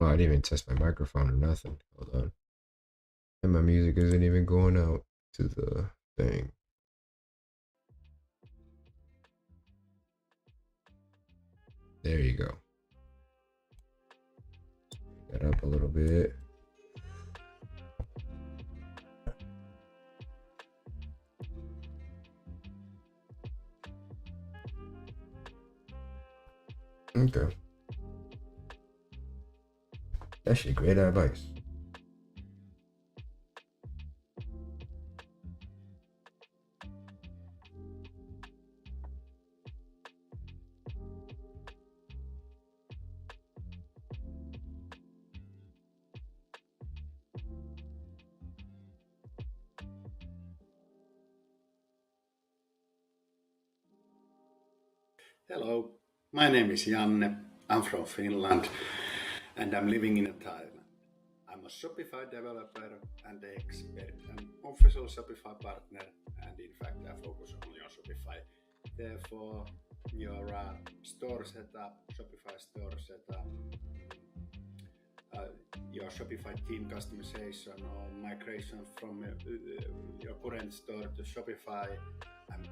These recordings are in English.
Oh, I didn't even test my microphone or nothing. Hold on. And my music isn't even going out to the thing. There you go. That up a little bit. Okay. That's great advice. Hello, my name is Janne. I'm from Finland and I'm living in Thailand. I'm a Shopify developer and expert, an official Shopify partner, and in fact, I focus only on Shopify. Therefore, your store setup, Shopify store setup, your Shopify theme customization or migration from your current store to Shopify, I'm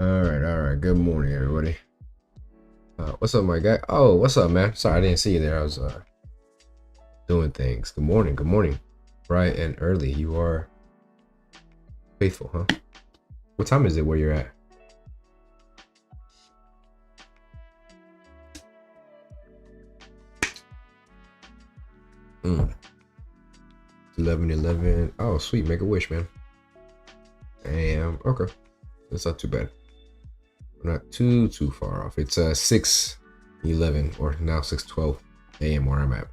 All right. Good morning, everybody. What's up, my guy? Oh, what's up, man? Sorry, I didn't see you there. I was doing things. Good morning. Good morning. Bright and early. You are faithful, huh? What time is it where you're at? Mm. 11:11. Oh, sweet. Make a wish, man. Okay. That's not too bad. We're not too far off. It's 6:11 or now 6:12 a.m. where I'm at.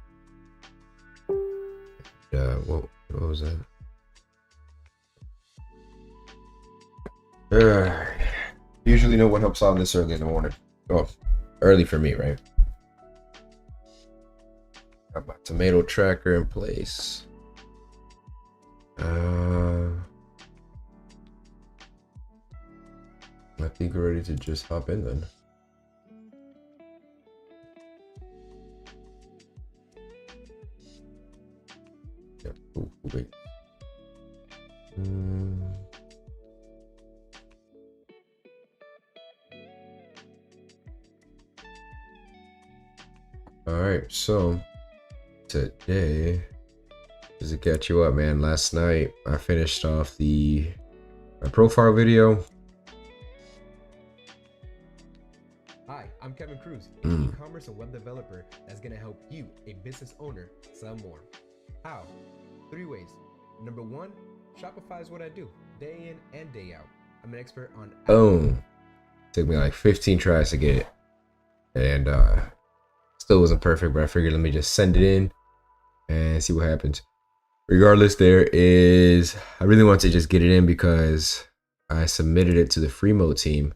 What was that? Usually know what helps out this early in the morning. Oh, early for me, right? Got my tomato tracker in place. I think we're ready to just hop in then. Yeah. Ooh, wait. All right, so today, just to catch you up, man. Last night I finished off my profile video. Hi, I'm Kevin Cruz, an e-commerce and web developer that's going to help you, a business owner, sell more. How? 3 ways. Number 1, Shopify is what I do, day in and day out. I'm an expert on... Boom. Took me like 15 tries to get it. And still wasn't perfect, but I figured let me just send it in and see what happens. Regardless, I really want to just get it in because I submitted it to the Freemo team.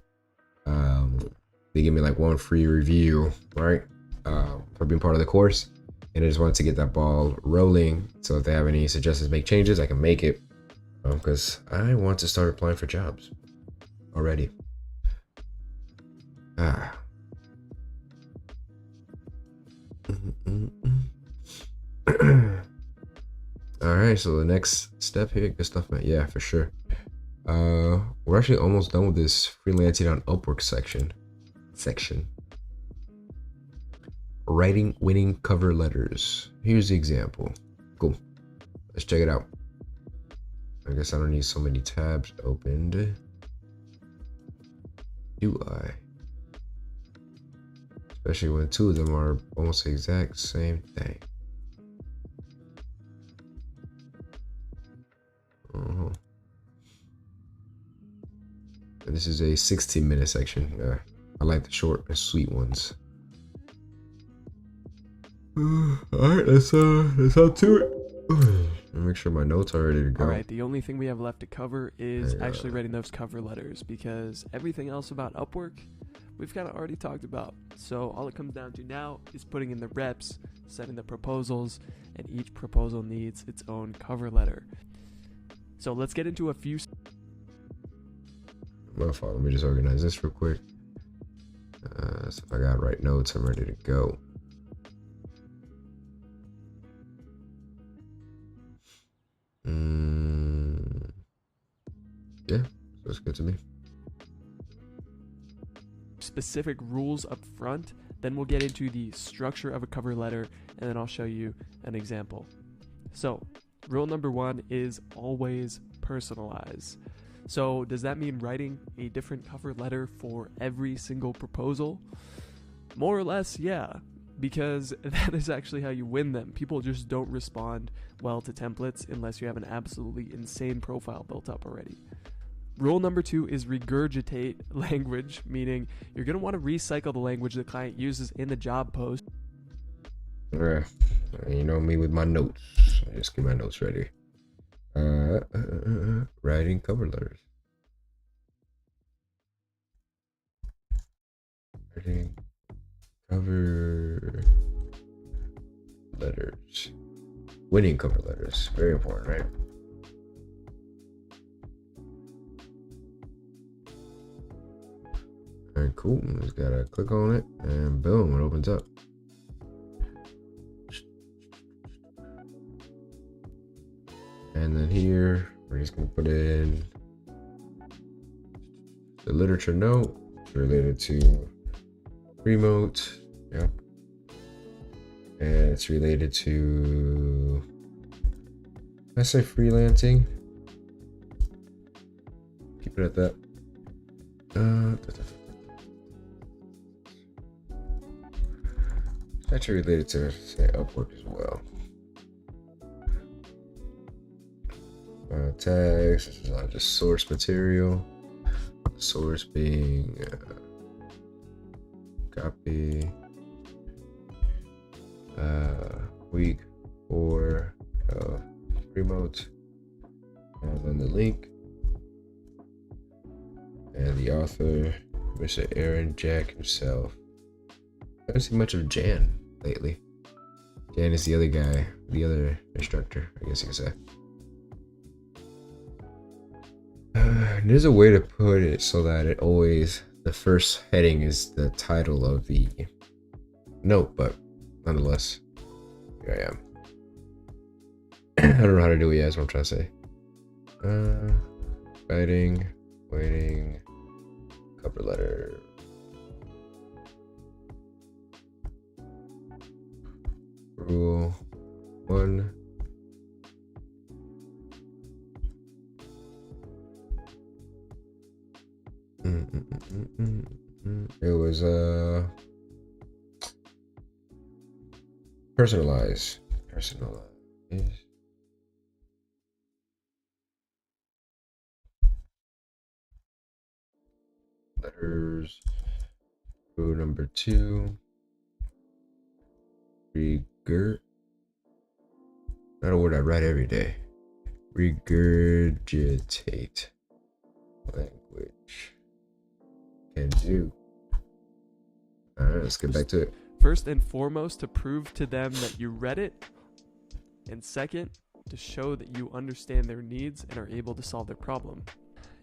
They gave me like 1 free review, right? For being part of the course. And I just wanted to get that ball rolling. So if they have any suggestions, make changes, I can make it. Because I want to start applying for jobs already. All right, so the next step here, good stuff, man. Yeah, for sure. We're actually almost done with this freelancing on Upwork section. Writing winning cover letters. Here's the example. Cool. Let's check it out. I guess I don't need so many tabs opened. Do I? Especially when 2 of them are almost the exact same thing. And this is a 16-minute section. I like the short and sweet ones. All right, let's hop to it. Make sure my notes are ready to go. All right, the only thing we have left to cover is actually writing those cover letters, because everything else about Upwork we've kind of already talked about. So all it comes down to now is putting in the reps, setting the proposals, and each proposal needs its own cover letter. So let's get into a few. My fault. Let me just organize this real quick. So if I got right notes, I'm ready to go. Yeah, that's good to me. Specific rules up front, then we'll get into the structure of a cover letter, and then I'll show you an example. So rule number 1 is always personalize. So does that mean writing a different cover letter for every single proposal? More or less, yeah, because that is actually how you win them. People just don't respond well to templates unless you have an absolutely insane profile built up already. Rule number 2 is regurgitate language, meaning you're going to want to recycle the language the client uses in the job post. You know me with my notes. I just get my notes ready. Writing cover letters. Writing cover letters. Winning cover letters. Very important, right? All right, cool. Just gotta click on it and boom, it opens up. And then here, we're just gonna put in the literature note related to remote. Yep. and it's related to, I say freelancing. Keep it at that. It's actually related to, say, Upwork as well. Tags, this is not just source material. Source being copy. Week 4 of remote, and then the link, and the author, Mr. Aaron Jack himself. I haven't seen much of Jan lately. Jan is the other guy, the other instructor, I guess you could say. There's a way to put it so that it always, the first heading is the title of the note, but nonetheless, here I am. I don't know how to do it yet, is what I'm trying to say. Waiting, cover letter. Rule 1. It was personalize. Letters. Rule number 2. Not a word I write every day. Regurgitate. Language. Can do. Alright, let's get back to it. First and foremost, to prove to them that you read it, and second, to show that you understand their needs and are able to solve their problem.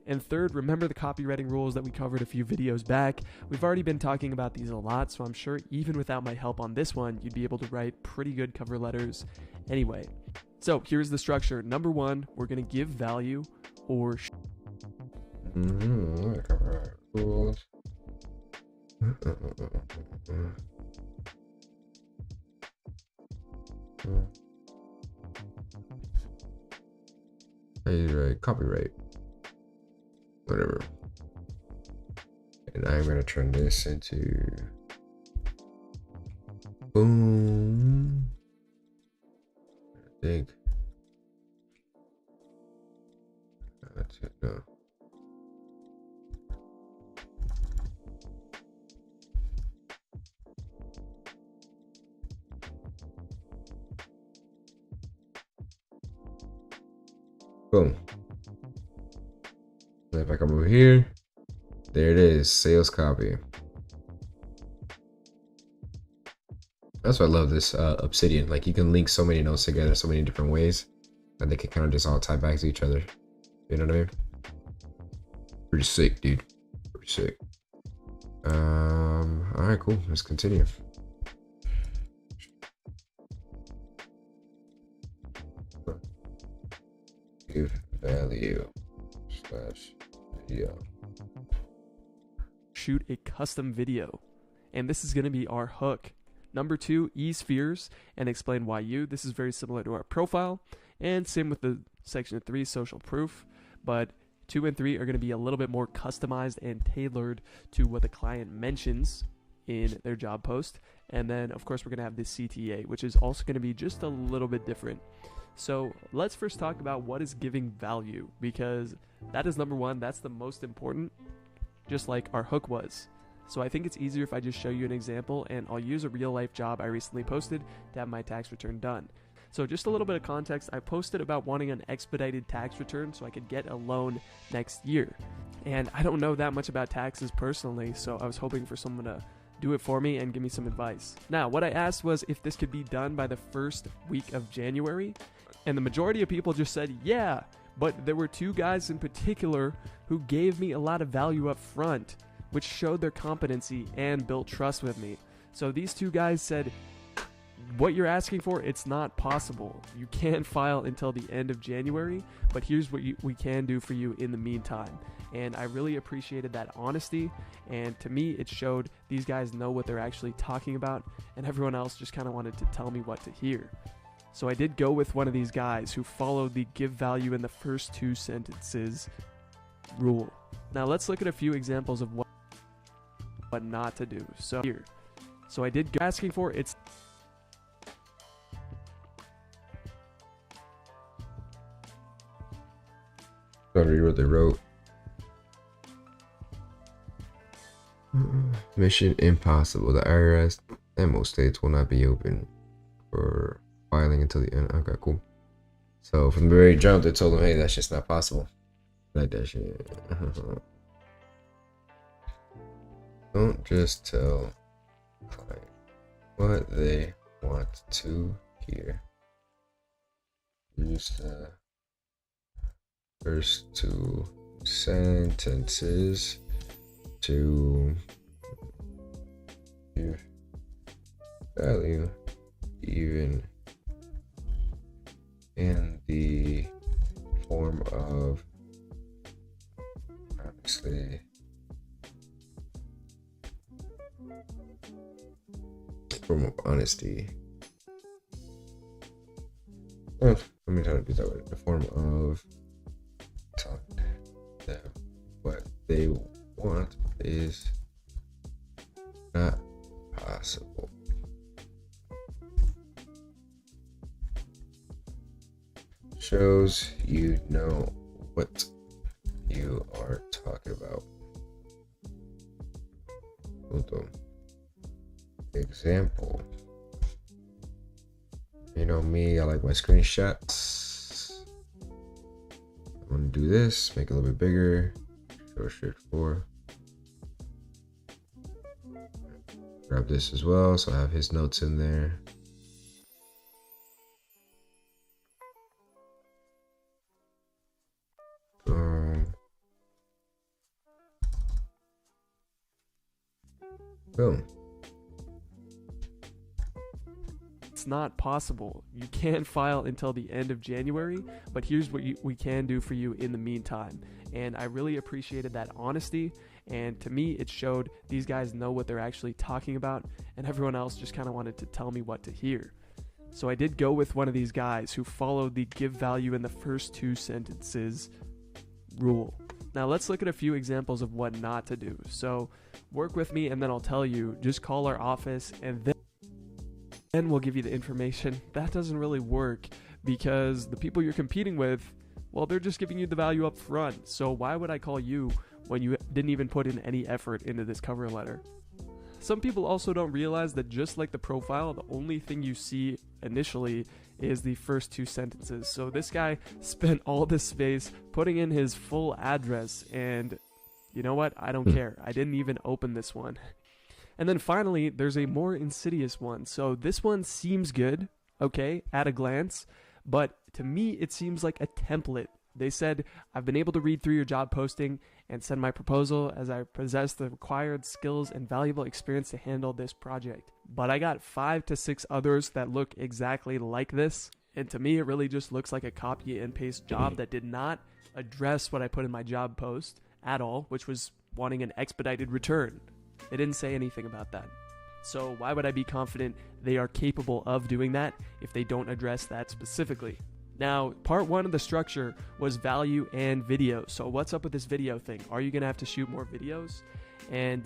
And third, remember the copywriting rules that we covered a few videos back. We've already been talking about these a lot, so I'm sure even without my help on this one, you'd be able to write pretty good cover letters anyway. So here's the structure. Number 1, we're going to give value or Copyright rules. Copyright. Whatever. And I'm gonna turn this into boom. I think that's it. No. Boom. And if I come over here, there it is, sales copy. That's why I love this Obsidian. Like, you can link so many notes together so many different ways that they can kind of just all tie back to each other. You know what I mean? Pretty sick, dude. Pretty sick. All right, cool. Let's continue. Give value / video. shoot a custom video. And this is going to be our hook. Number 2, ease fears and explain why you. This is very similar to our profile. And same with the section 3, social proof. But 2 and 3 are going to be a little bit more customized and tailored to what the client mentions in their job post. And then, of course, we're going to have the CTA, which is also going to be just a little bit different. So let's first talk about what is giving value, because that is number 1. That's the most important, just like our hook was. So I think it's easier if I just show you an example, and I'll use a real life job I recently posted to have my tax return done. So just a little bit of context, I posted about wanting an expedited tax return so I could get a loan next year. And I don't know that much about taxes personally, so I was hoping for someone to do it for me and give me some advice. Now, what I asked was if this could be done by the first week of January, and the majority of people just said, yeah, but there were 2 guys in particular who gave me a lot of value up front, which showed their competency and built trust with me. So these 2 guys said, what you're asking for, it's not possible. You can't file until the end of January, but here's what we can do for you in the meantime. And I really appreciated that honesty. And to me, it showed these guys know what they're actually talking about, and everyone else just kind of wanted to tell me what to hear. So I did go with one of these guys who followed the give value in the first 2 sentences rule. Now let's look at a few examples of what not to do. So I did go asking for it's I'll read what they wrote. Mission impossible. The IRS and most states will not be open for filing until the end. Okay, cool. So from the very jump, they told them, hey, that's just not possible. Like that shit. Don't just tell client what they want to hear. Use the first 2 sentences to give value, even in the form of obviously form of honesty. Well, let me try to do that way. The form of telling them what they want is not possible. Shows you know what you are talking about. Example. You know me, I like my screenshots. I'm gonna do this, make it a little bit bigger. Show shift 4. Grab this as well, so I have his notes in there. Boom. It's not possible. You can't file until the end of January, but here's what we can do for you in the meantime. And I really appreciated that honesty. And to me, it showed these guys know what they're actually talking about, and everyone else just kind of wanted to tell me what to hear. So I did go with one of these guys who followed the give value in the first 2 sentences rule. Now let's look at a few examples of what not to do. So work with me and then I'll tell you. Just call our office and then we'll give you the information. That doesn't really work because the people you're competing with, well, they're just giving you the value up front. So why would I call you when you didn't even put in any effort into this cover letter? Some people also don't realize that just like the profile, the only thing you see initially is the first 2 sentences. So this guy spent all this space putting in his full address, and you know what? I don't care. I didn't even open this one. And then finally, there's a more insidious one. So this one seems good, okay, at a glance, but to me, it seems like a template. They said, I've been able to read through your job posting and send my proposal as I possess the required skills and valuable experience to handle this project. But I got 5 to 6 others that look exactly like this. And to me, it really just looks like a copy and paste job that did not address what I put in my job post at all, which was wanting an expedited return. It didn't say anything about that. So why would I be confident they are capable of doing that if they don't address that specifically? Now, part 1 of the structure was value and video. So what's up with this video thing? Are you going to have to shoot more videos? And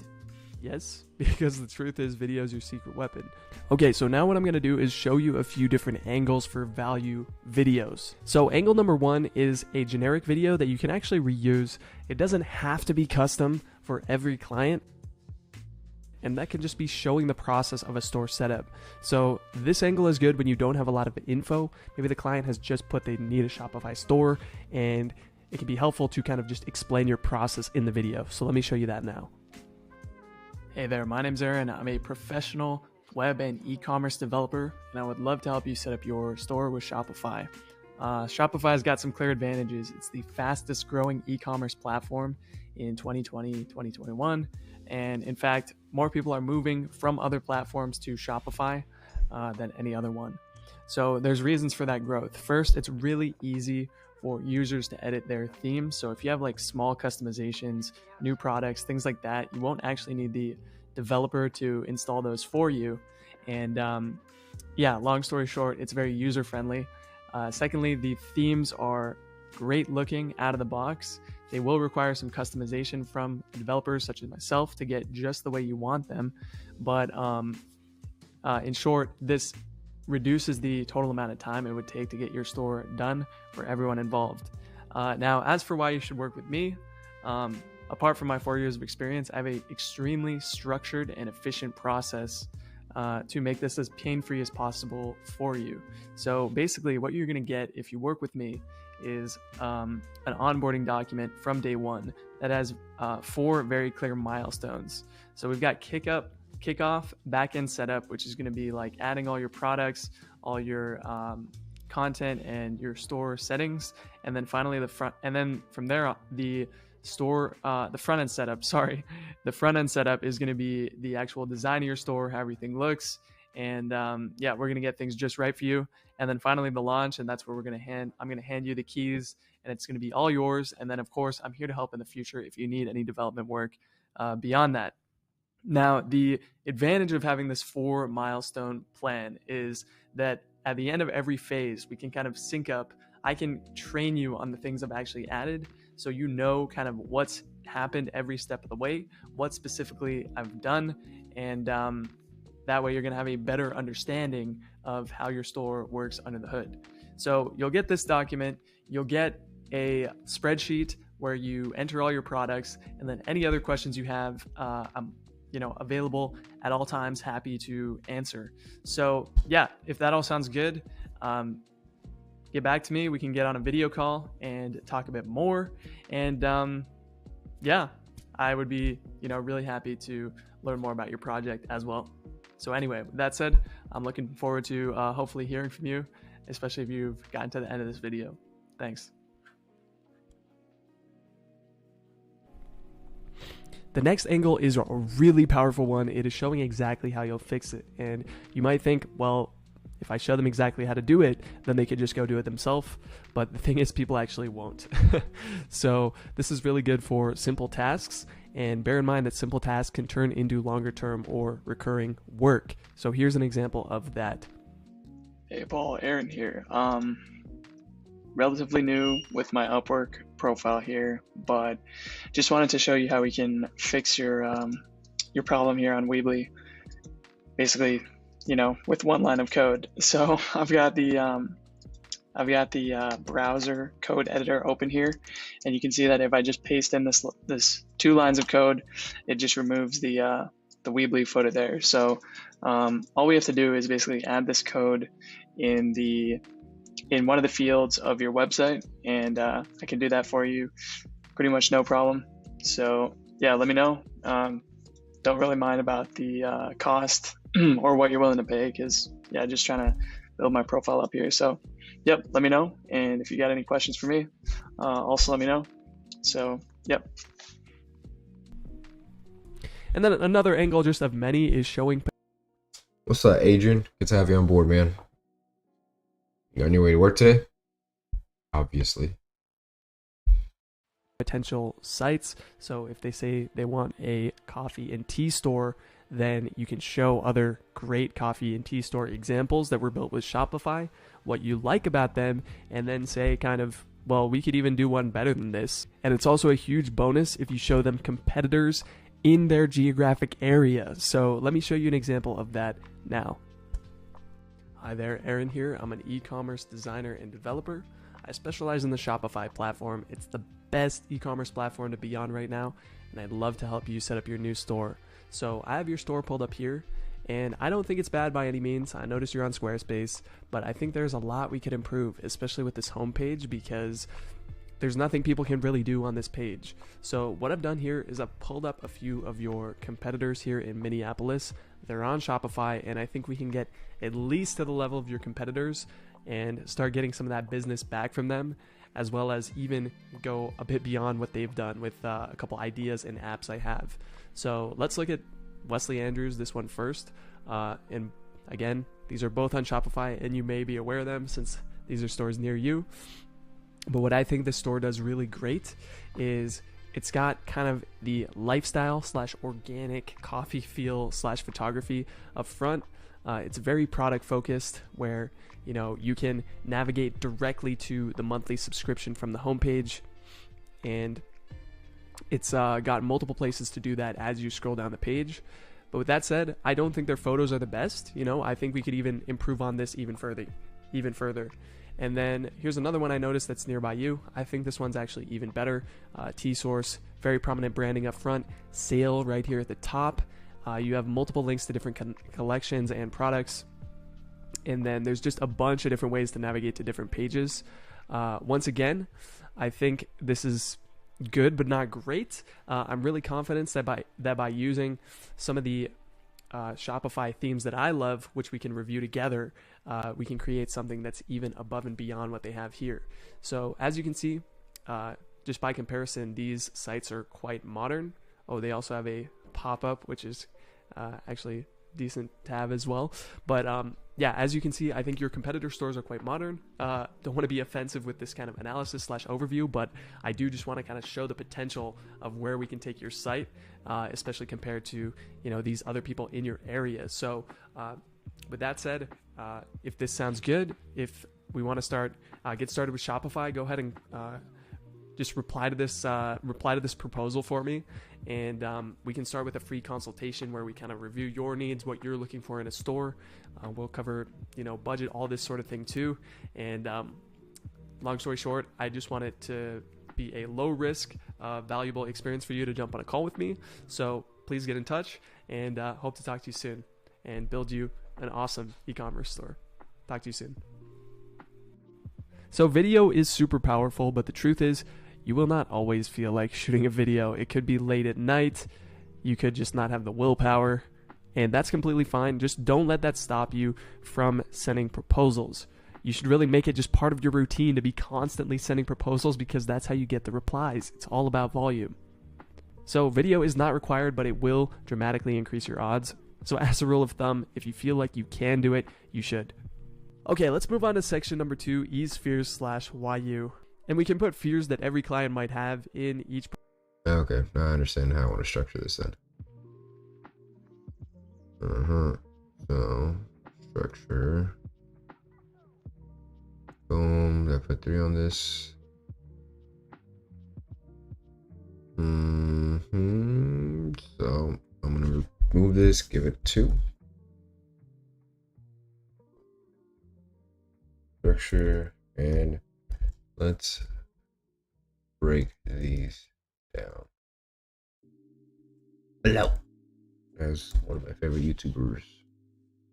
yes, because the truth is video is your secret weapon. Okay, so now what I'm going to do is show you a few different angles for value videos. So angle number 1 is a generic video that you can actually reuse. It doesn't have to be custom for every client. And that can just be showing the process of a store setup. So this angle is good when you don't have a lot of info. Maybe the client has just put they need a Shopify store, and it can be helpful to kind of just explain your process in the video. So let me show you that now. Hey there, my name's Aaron. I'm a professional web and e-commerce developer, and I would love to help you set up your store with Shopify. Shopify's got some clear advantages. It's the fastest growing e-commerce platform in 2020, 2021. And in fact, more people are moving from other platforms to Shopify than any other one. So there's reasons for that growth. First, it's really easy for users to edit their themes. So if you have like small customizations, new products, things like that, you won't actually need the developer to install those for you. And yeah, long story short, it's very user friendly. Secondly, the themes are great looking out of the box. They will require some customization from developers such as myself to get just the way you want them. But in short, this reduces the total amount of time it would take to get your store done for everyone involved. Now, as for why you should work with me, apart from my 4 years of experience, I have an extremely structured and efficient process to make this as pain-free as possible for you. So basically what you're going to get if you work with me is an onboarding document from day one that has 4 very clear milestones. So we've got kickoff, backend setup, which is going to be like adding all your products, all your content and your store settings, and then finally the front, and then from there the front end setup. The front end setup is going to be the actual design of your store, how everything looks, and yeah, we're going to get things just right for you. And then finally the launch, and that's where I'm going to hand you the keys, and it's going to be all yours. And then of course I'm here to help in the future if you need any development work beyond that. Now, the advantage of having this 4 milestone plan is that at the end of every phase, we can kind of sync up. I can train you on the things I've actually added, so you know kind of what's happened every step of the way, what specifically I've done, and that way you're going to have a better understanding of how your store works under the hood. So you'll get this document, you'll get a spreadsheet where you enter all your products, and then any other questions you have, I'm available at all times, happy to answer. So yeah, if that all sounds good, get back to me. We can get on a video call and talk a bit more. And yeah, I would be, really happy to learn more about your project as well. So anyway, with that said, I'm looking forward to hopefully hearing from you, especially if you've gotten to the end of this video. Thanks. The next angle is a really powerful one. It is showing exactly how you'll fix it. And you might think, well, if I show them exactly how to do it, then they could just go do it themselves. But the thing is, people actually won't. So this is really good for simple tasks. And bear in mind that simple tasks can turn into longer term or recurring work. So here's an example of that. Hey Paul, Aaron here. Relatively new with my Upwork profile here, but just wanted to show you how we can fix your problem here on Weebly. Basically, with one line of code. So I've got the browser code editor open here, and you can see that if I just paste in this 2 lines of code, it just removes the Weebly footer there. So all we have to do is basically add this code in one of the fields of your website, and I can do that for you pretty much no problem. So yeah, let me know. Don't really mind about the cost or what you're willing to pay, because yeah, just trying to build my profile up here. So yep, let me know. And if you got any questions for me, also let me know. So yep. And then another angle just of many is showing. What's up, Adrian? Good to have you on board, man. You on your way to work today? Obviously. Potential sites. So if they say they want a coffee and tea store, then you can show other great coffee and tea store examples that were built with Shopify, what you like about them, and then say kind of, well, we could even do one better than this. And it's also a huge bonus if you show them competitors in their geographic area. So let me show you an example of that now. Hi there, Aaron here. I'm an e-commerce designer and developer. I specialize in the Shopify platform. It's the best e-commerce platform to be on right now, and I'd love to help you set up your new store. So I have your store pulled up here, and I don't think it's bad by any means. I noticed you're on Squarespace, but I think there's a lot we could improve, especially with this homepage, because there's nothing people can really do on this page. So what I've done here is I've pulled up a few of your competitors here in Minneapolis. They're on Shopify, and I think we can get at least to the level of your competitors and start getting some of that business back from them, as well as even go a bit beyond what they've done with a couple ideas and apps I have. So let's look at Wesley Andrews, this one first. And again, these are both on Shopify, and you may be aware of them since these are stores near you. But what I think the store does really great is it's got kind of the lifestyle / organic coffee feel / photography up front. It's very product focused, where you can navigate directly to the monthly subscription from the homepage, and it's got multiple places to do that as you scroll down the page. But with that said, I don't think their photos are the best. I think we could even improve on this even further. And then here's another one I noticed that's nearby you. I think this one's actually even better. T-Source, very prominent branding up front, sale right here at the top. You have multiple links to different collections and products. And then there's just a bunch of different ways to navigate to different pages. Once again, I think this is good but not great. I'm really confident that by using some of the Shopify themes that I love, which we can review together, we can create something that's even above and beyond what they have here. So as you can see, just by comparison, these sites are quite modern. Oh, they also have a pop-up, which is actually decent to have as well. But yeah, as you can see, I think your competitor stores are quite modern. Don't want to be offensive with this kind of analysis / overview, but I do just want to kind of show the potential of where we can take your site, especially compared to these other people in your area. So with that said, if this sounds good, if we want to get started with Shopify, go ahead and just reply to this proposal for me, and we can start with a free consultation where we kind of review your needs, what you're looking for in a store. We'll cover budget, all this sort of thing too. And long story short, I just want it to be a low risk, valuable experience for you to jump on a call with me. So please get in touch, and hope to talk to you soon and build you an awesome e-commerce store. Talk to you soon. So video is super powerful, but the truth is, you will not always feel like shooting a video. It could be late at night. You could just not have the willpower, and that's completely fine. Just don't let that stop you from sending proposals. You should really make it just part of your routine to be constantly sending proposals, because that's how you get the replies. It's all about volume. So video is not required, but it will dramatically increase your odds. So as a rule of thumb, if you feel like you can do it, you should. Okay, let's move on to section number 2, ease fears / why you. And we can put fears that every client might have in each. Okay, now I understand how I want to structure this then. So, structure. Boom, I put 3 on this. So, I'm going to remove this, give it 2. Structure, and let's break these down. Hello. As one of my favorite YouTubers,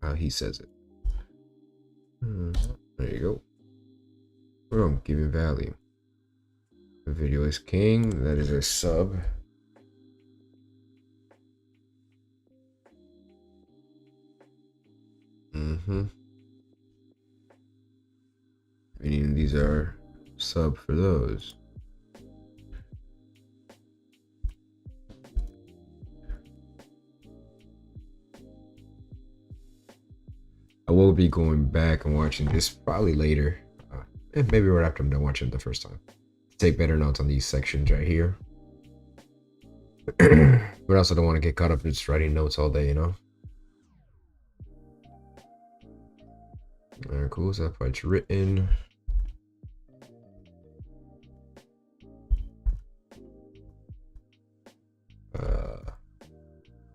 how he says it. There you go. Boom, giving value. The video is king. That is a sub. Meaning these are sub for those. I will be going back and watching this probably later, maybe right after I'm done watching it the first time. Take better notes on these sections right here. But I also don't want to get caught up in just writing notes all day, Alright, cool. So that part's written.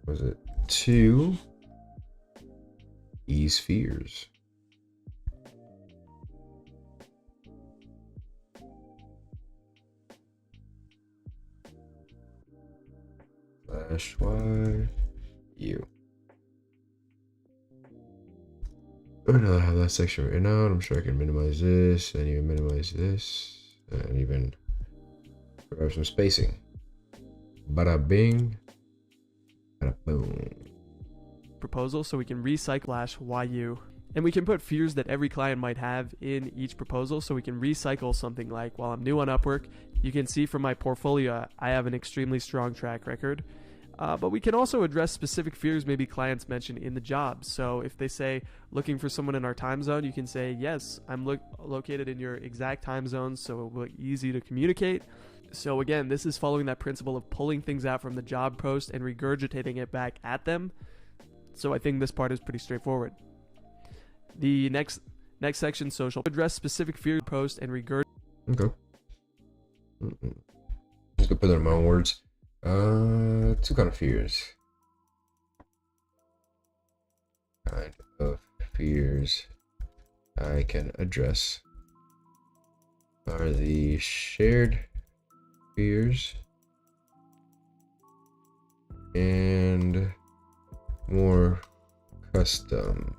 Was it 2? Ease fears. / why you. I don't know, I have that section written out. I'm sure I can minimize this and even minimize this and even grab some spacing. Bada bing, bada boom. Proposal, so we can recycle / why you. And we can put fears that every client might have in each proposal, so we can recycle something like, while I'm new on Upwork, you can see from my portfolio I have an extremely strong track record. But we can also address specific fears maybe clients mention in the job. So if they say looking for someone in our time zone, you can say, yes, I'm located in your exact time zone, so it will be easy to communicate. So again, this is following that principle of pulling things out from the job post and regurgitating it back at them. So I think this part is pretty straightforward. The next section, social, address specific fears post and regurgitate. Okay. Just gonna put it in my own words. Two kind of fears. Kind of fears I can address are the shared fears and more custom.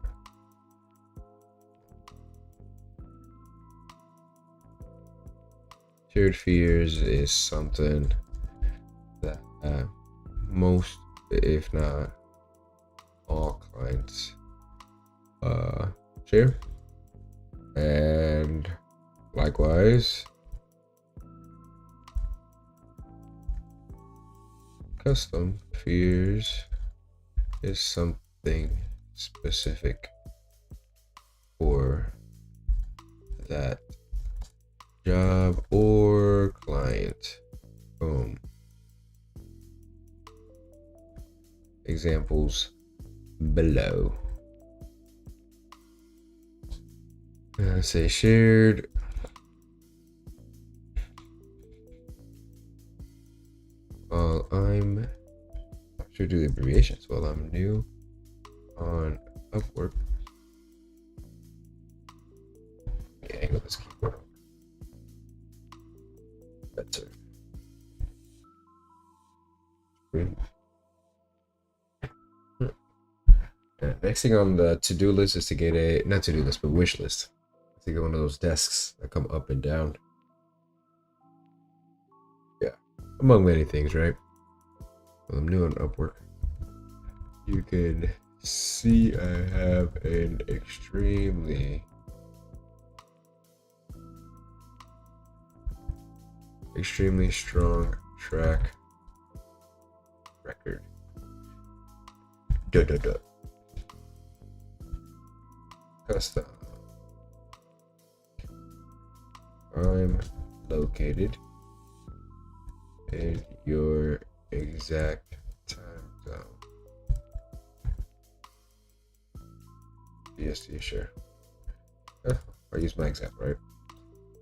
Shared fears is something that most, if not all, clients share, and likewise custom fears is something specific for that job or client. Boom. Examples below. Say shared. While I should do the abbreviations. While I'm new on Upwork. Yeah, hang with this keyboard. Better. Next thing on the to-do list is to get a, not to-do list, but wish list. To get one of those desks that come up and down. Yeah, among many things, right? Well, I'm new on Upwork. You can see I have an extremely strong track record. Custom. I'm located in your exact time zone. BST, sure. I'll use my example, right?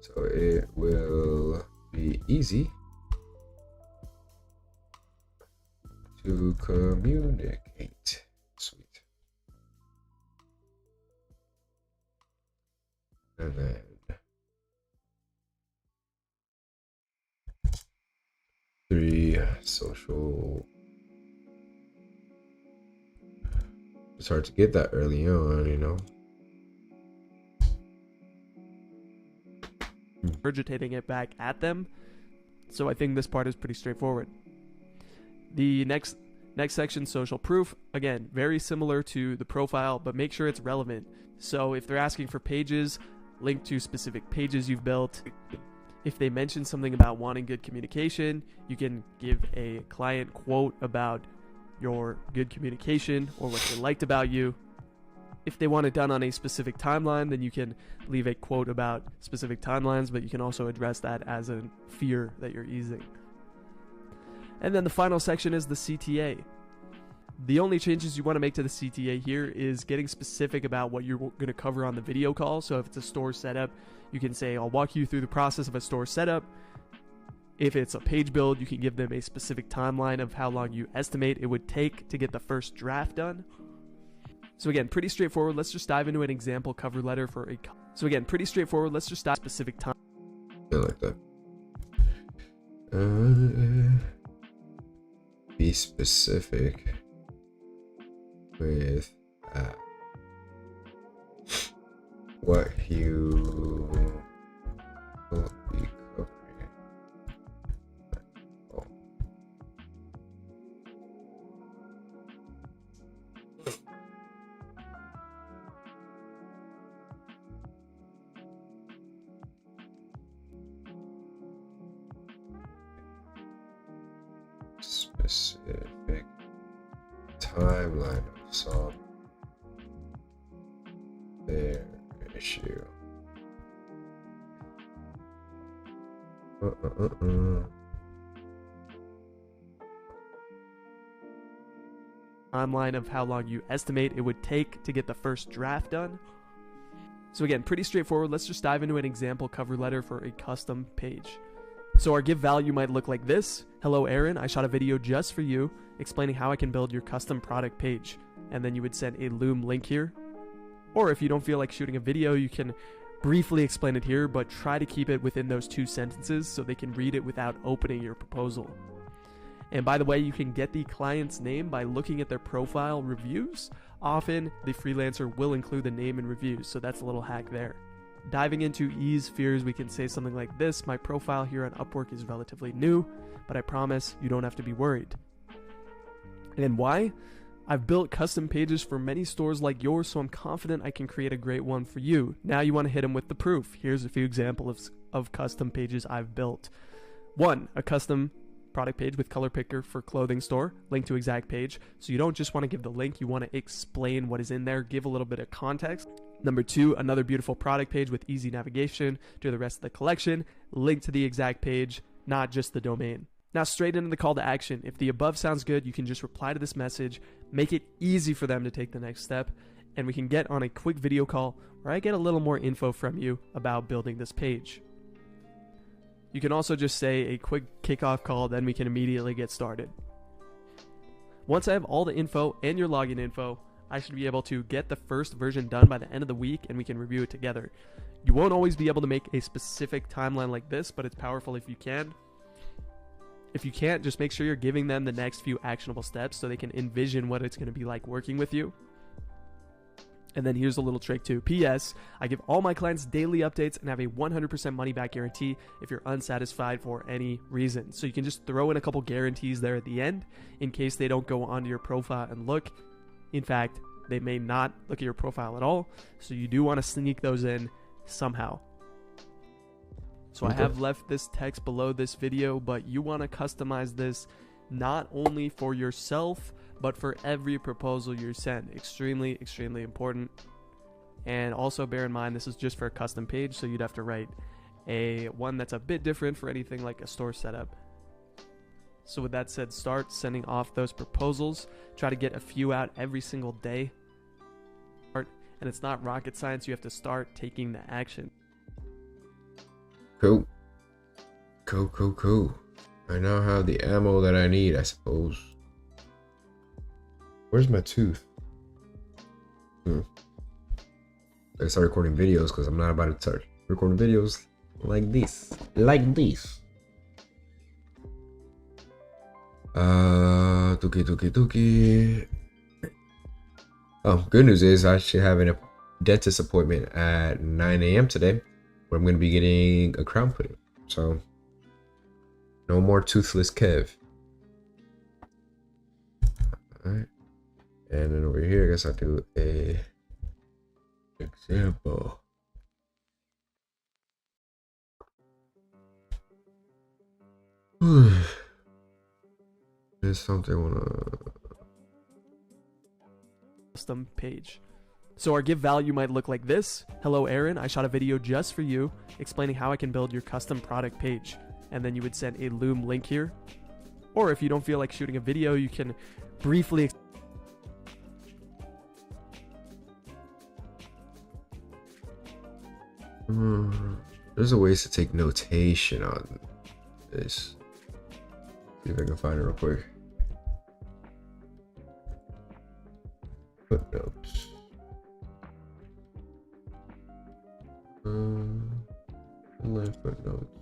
So it will be easy to communicate. Sweet. And then three, social. It's hard to get that early on, you know. Regurgitating it back at them. So I think this part is pretty straightforward. The next section, social proof, again, very similar to the profile, but make sure it's relevant. So if they're asking for pages, link to specific pages you've built. If they mention something about wanting good communication, you can give a client quote about your good communication or what they liked about you. If they want it done on a specific timeline, then you can leave a quote about specific timelines, but you can also address that as a fear that you're easing. And then the final section is the CTA. The only changes you want to make to the CTA here is getting specific about what you're going to cover on the video call. So if it's a store setup, you can say, I'll walk you through the process of a store setup. If it's a page build, you can give them a specific timeline of how long you estimate it would take to get the first draft done. So again, pretty straightforward. Let's just dive into an example cover letter for a... So again, pretty straightforward. Let's just dive specific time. I like that. Be specific with what you will be covering. Oh. Specific timeline of solve their issue. Timeline of how long you estimate it would take to get the first draft done. So again, pretty straightforward. Let's just dive into an example cover letter for a custom page. So our give value might look like this. Hello, Aaron. I shot a video just for you explaining how I can build your custom product page. And then you would send a Loom link here. Or if you don't feel like shooting a video, you can briefly explain it here, but try to keep it within those 2 sentences so they can read it without opening your proposal. And by the way, you can get the client's name by looking at their profile reviews. Often, the freelancer will include the name in reviews, so that's a little hack there. Diving into ease fears, we can say something like this. My profile here on Upwork is relatively new, but I promise you don't have to be worried. And why? I've built custom pages for many stores like yours, so I'm confident I can create a great one for you. Now you want to hit them with the proof. Here's a few examples of custom pages I've built. 1, a custom product page with color picker for clothing store, link to exact page. So you don't just want to give the link, you want to explain what is in there, give a little bit of context. Number 2, another beautiful product page with easy navigation to the rest of the collection, link to the exact page, not just the domain. Now straight into the call to action. If the above sounds good, you can just reply to this message, make it easy for them to take the next step, and we can get on a quick video call where I get a little more info from you about building this page. You can also just say a quick kickoff call, then we can immediately get started. Once I have all the info and your login info, I should be able to get the first version done by the end of the week and we can review it together. You won't always be able to make a specific timeline like this, but it's powerful if you can. If you can't, just make sure you're giving them the next few actionable steps so they can envision what it's going to be like working with you. And then here's a little trick too. P.S. I give all my clients daily updates and have a 100% money back guarantee if you're unsatisfied for any reason. So you can just throw in a couple guarantees there at the end in case they don't go onto your profile and look. In fact, they may not look at your profile at all. So you do want to sneak those in somehow. So I have left this text below this video, but you want to customize this not only for yourself, but for every proposal you send. Extremely, extremely important. And also bear in mind, this is just for a custom page, so you'd have to write one that's a bit different for anything like a store setup. So with that said, start sending off those proposals. Try to get a few out every single day. And it's not rocket science, you have to start taking the action. Cool. Cool. I now have the ammo that I need, I suppose. Where's my tooth? I start recording videos because I'm not about to start recording videos like this. Tuki. Oh, good news is I actually have a dentist appointment at 9 a.m. today where I'm going to be getting a crown putting. So, no more toothless Kev. Alright. And then over here, I guess I'll do a example. There's something I wanna... Custom page. So our give value might look like this. Hello, Aaron. I shot a video just for you explaining how I can build your custom product page. And then you would send a Loom link here. Or if you don't feel like shooting a video, you can briefly There's a ways to take notation on this. See if I can find it real quick. Footnotes. Line footnotes.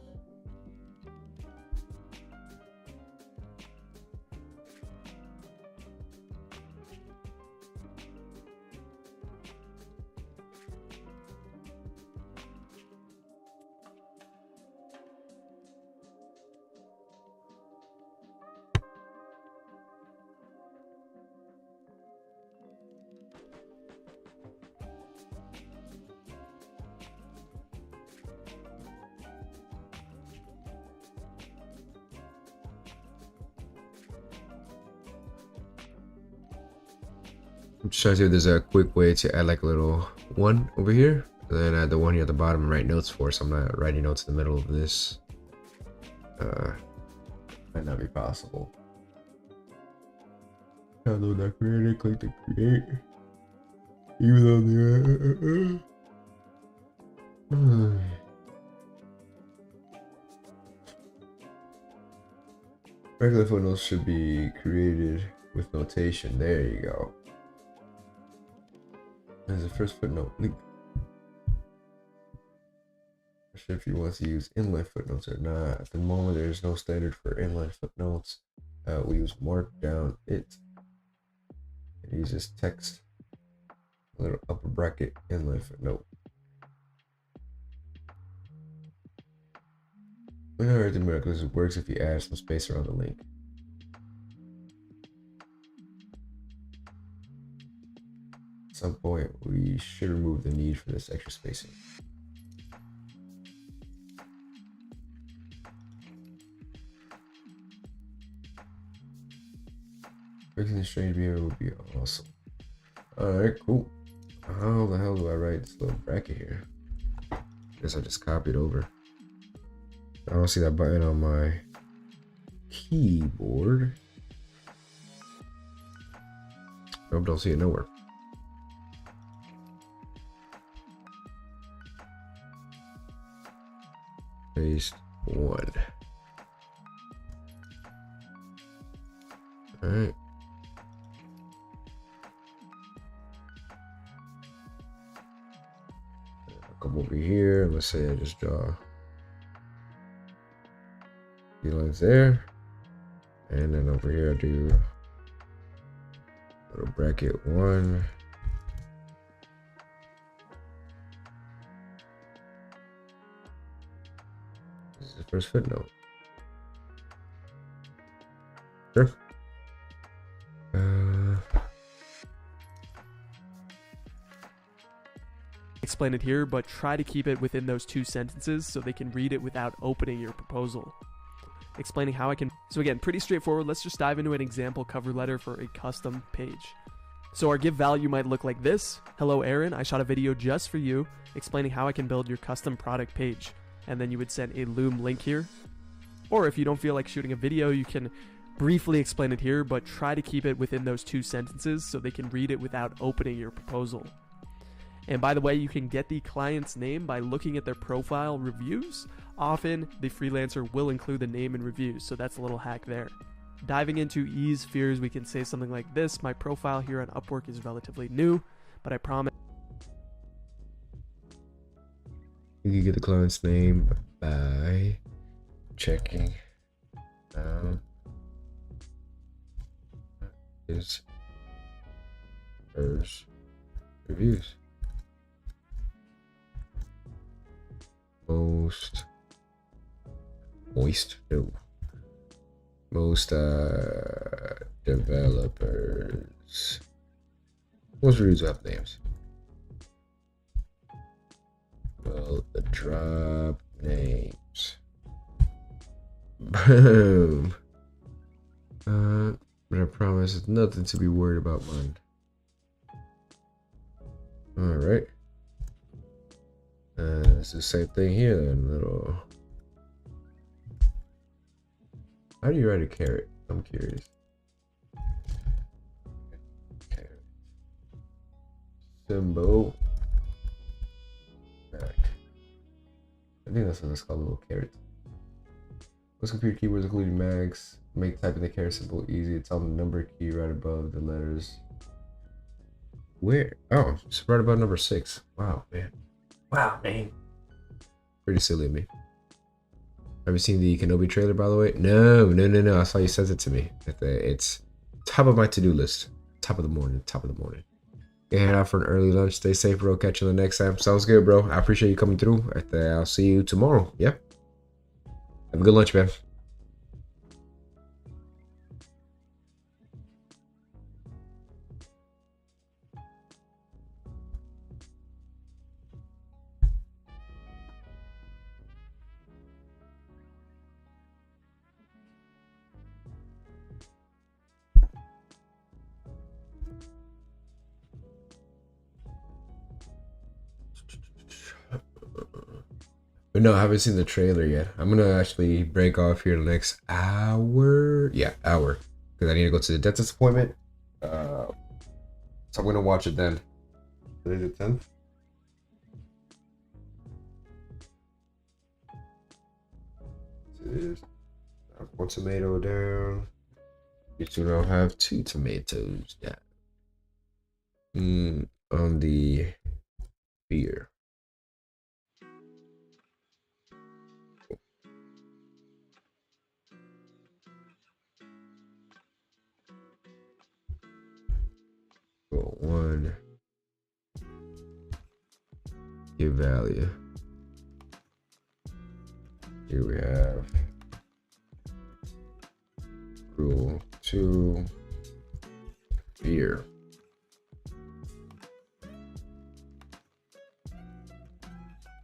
I'm just trying to see if there's a quick way to add like a little one over here, and then add the one here at the bottom and write notes for, so I'm not writing notes in the middle of this. Might not be possible. Download that creator, click the create. Even though regular footnotes should be created with notation. There you go. There's the first footnote link. Not sure if you want to use inline footnotes or not. At the moment, there is no standard for inline footnotes. We use Markdown. It uses text, a little upper bracket inline footnote. Whenever the miracles, it works if you add some space around the link. At some point, we should remove the need for this extra spacing. Fixing the strange behavior would be awesome. Alright, cool. How the hell do I write this little bracket here? Guess I just copied over. I don't see that button on my keyboard. Nope, don't see it nowhere. Paste one. Alright. Come over here and let's say I just draw the lines there, and then over here I do little bracket one. This is the first footnote. Sure. Explain it here, but try to keep it within those 2 sentences so they can read it without opening your proposal. Explaining how I can... So again, pretty straightforward. Let's just dive into an example cover letter for a custom page. So our give value might look like this. Hello, Aaron. I shot a video just for you explaining how I can build your custom product page. And then you would send a Loom link here. Or if you don't feel like shooting a video, you can briefly explain it here, but try to keep it within those 2 sentences so they can read it without opening your proposal. And by the way, you can get the client's name by looking at their profile reviews. Often, the freelancer will include the name in reviews, so that's a little hack there. Diving into ease fears, we can say something like this. My profile here on Upwork is relatively new, but I promise... You can get the client's name by checking his reviews. Most developers. Most reviews have names. Well, the drop names. Boom. But I promise it's nothing to be worried about, mine. All right. It's the same thing here. Then little. How do you write a carrot? I'm curious. Carrot. Symbol. Back. I think that's what it's called, a little carrot. Most computer keywords including max. Make typing the carrot symbol easy. Tell them the number key right above the letters. Where? Oh, it's right above number 6. Wow, man. Wow, man. Pretty silly of me. Have you seen the Kenobi trailer, by the way? No. I saw you sent it to me. It's top of my to-do list. Top of the morning. Get head out for an early lunch. Stay safe, bro. Catch you on the next time. Sounds good, bro. I appreciate you coming through. I'll see you tomorrow. Yeah. Have a good lunch, man. But no, I haven't seen the trailer yet. I'm gonna actually break off here the next hour. Yeah, hour. Because I need to go to the dentist appointment. So I'm gonna watch it then. Today's the 10th. One tomato down. You two now have 2 tomatoes down. On the beer. Go 1. Give value. Here we have rule 2 beer.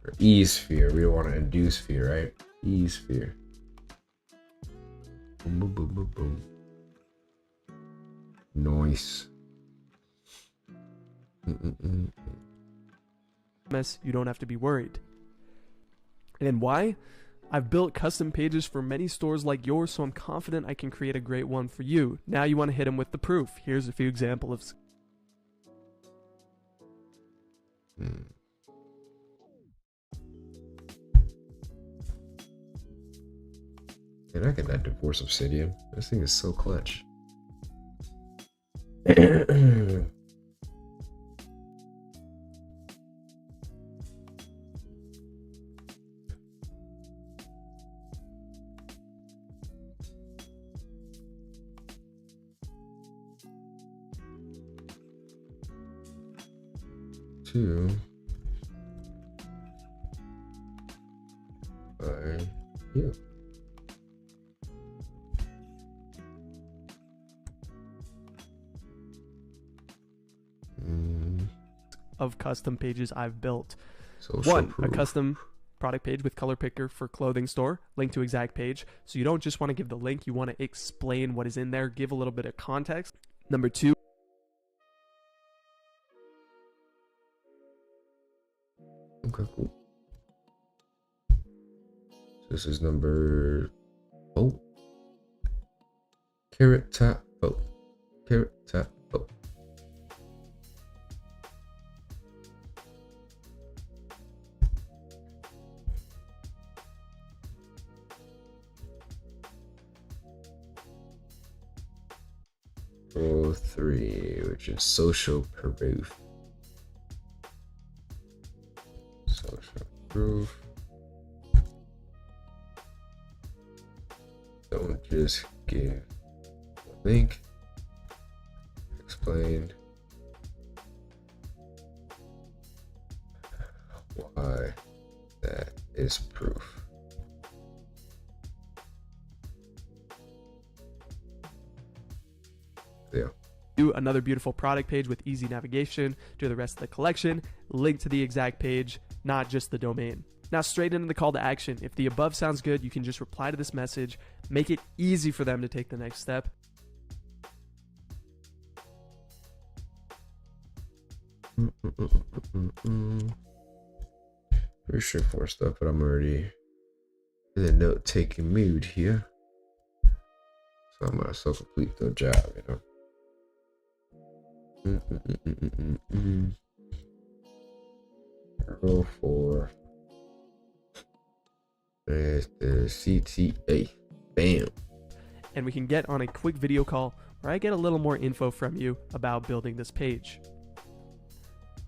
Or E-sphere. We don't want to induce fear, right? E-sphere. Boom, boom, boom, boom, boom. Nice. You don't have to be worried. And why? I've built custom pages for many stores like yours, so I'm confident I can create a great one for you. Now you want to hit them with the proof. Here's a few examples. And I get that divorce obsidian. This thing is so clutch. Two. By you. Of custom pages I've built. Social 1, proof. a custom product page with color picker for clothing store, link to exact page. So you don't just want to give the link, you want to explain what is in there, give a little bit of context. Number 2, Okay, cool. This is number carrot top boat. Carrot top boat. Row 3, which is social proof. Social proof. Don't just give the link. Explain why that is proof. Yeah. do another beautiful product page with easy navigation to the rest of the collection, link to the exact page, not just the domain. Now straight into the call to action. If the above sounds good, you can just reply to this message, make it easy for them to take the next step. Pretty straightforward stuff, but I'm already in a note-taking mood here. So I might as well complete the job, you know. Row 4. There's the CTA. Bam. And we can get on a quick video call where I get a little more info from you about building this page.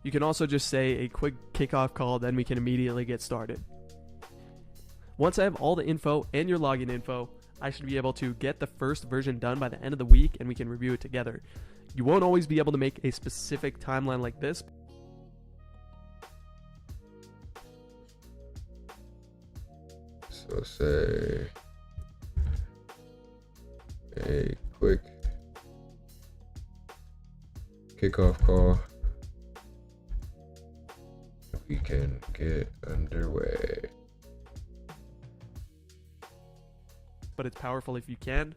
You can also just say a quick kickoff call, then we can immediately get started. Once I have all the info and your login info, I should be able to get the first version done by the end of the week and we can review it together. You won't always be able to make a specific timeline like this. So say a quick kickoff call. We can get underway. But it's powerful if you can.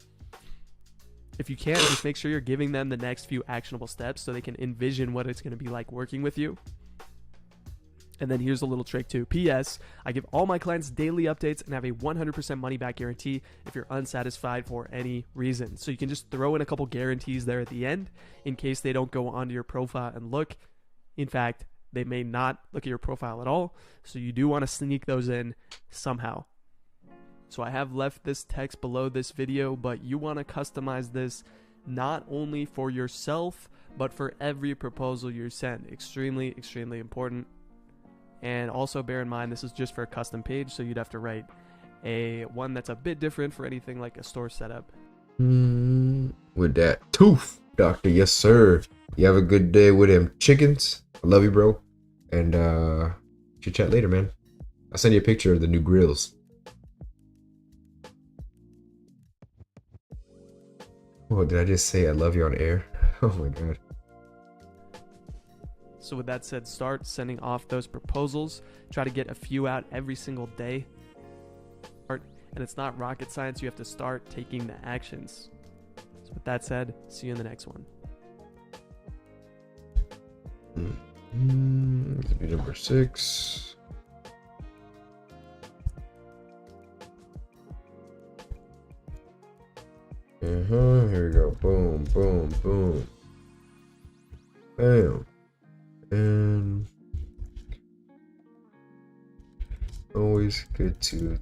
If you can, just make sure you're giving them the next few actionable steps so they can envision what it's going to be like working with you. And then here's a little trick too. P.S. I give all my clients daily updates and have a 100% money back guarantee if you're unsatisfied for any reason. So you can just throw in a couple guarantees there at the end in case they don't go onto your profile and look. In fact, they may not look at your profile at all. So you do want to sneak those in somehow. So I have left this text below this video, but you want to customize this not only for yourself, but for every proposal you send. Extremely, extremely important. And also bear in mind, this is just for a custom page, so you'd have to write one that's a bit different for anything like a store setup. With that tooth, doctor. Yes, sir. You have a good day with them chickens. I love you, bro. And should chat later, man. I'll send you a picture of the new grills. Oh, did I just say I love you on air? Oh my god. So with that said, start sending off those proposals. Try to get a few out every single day. And it's not rocket science. You have to start taking the actions. So with that said, see you in the next one. This will be number 6. Here we go. Boom, boom, boom. Bam. And always good to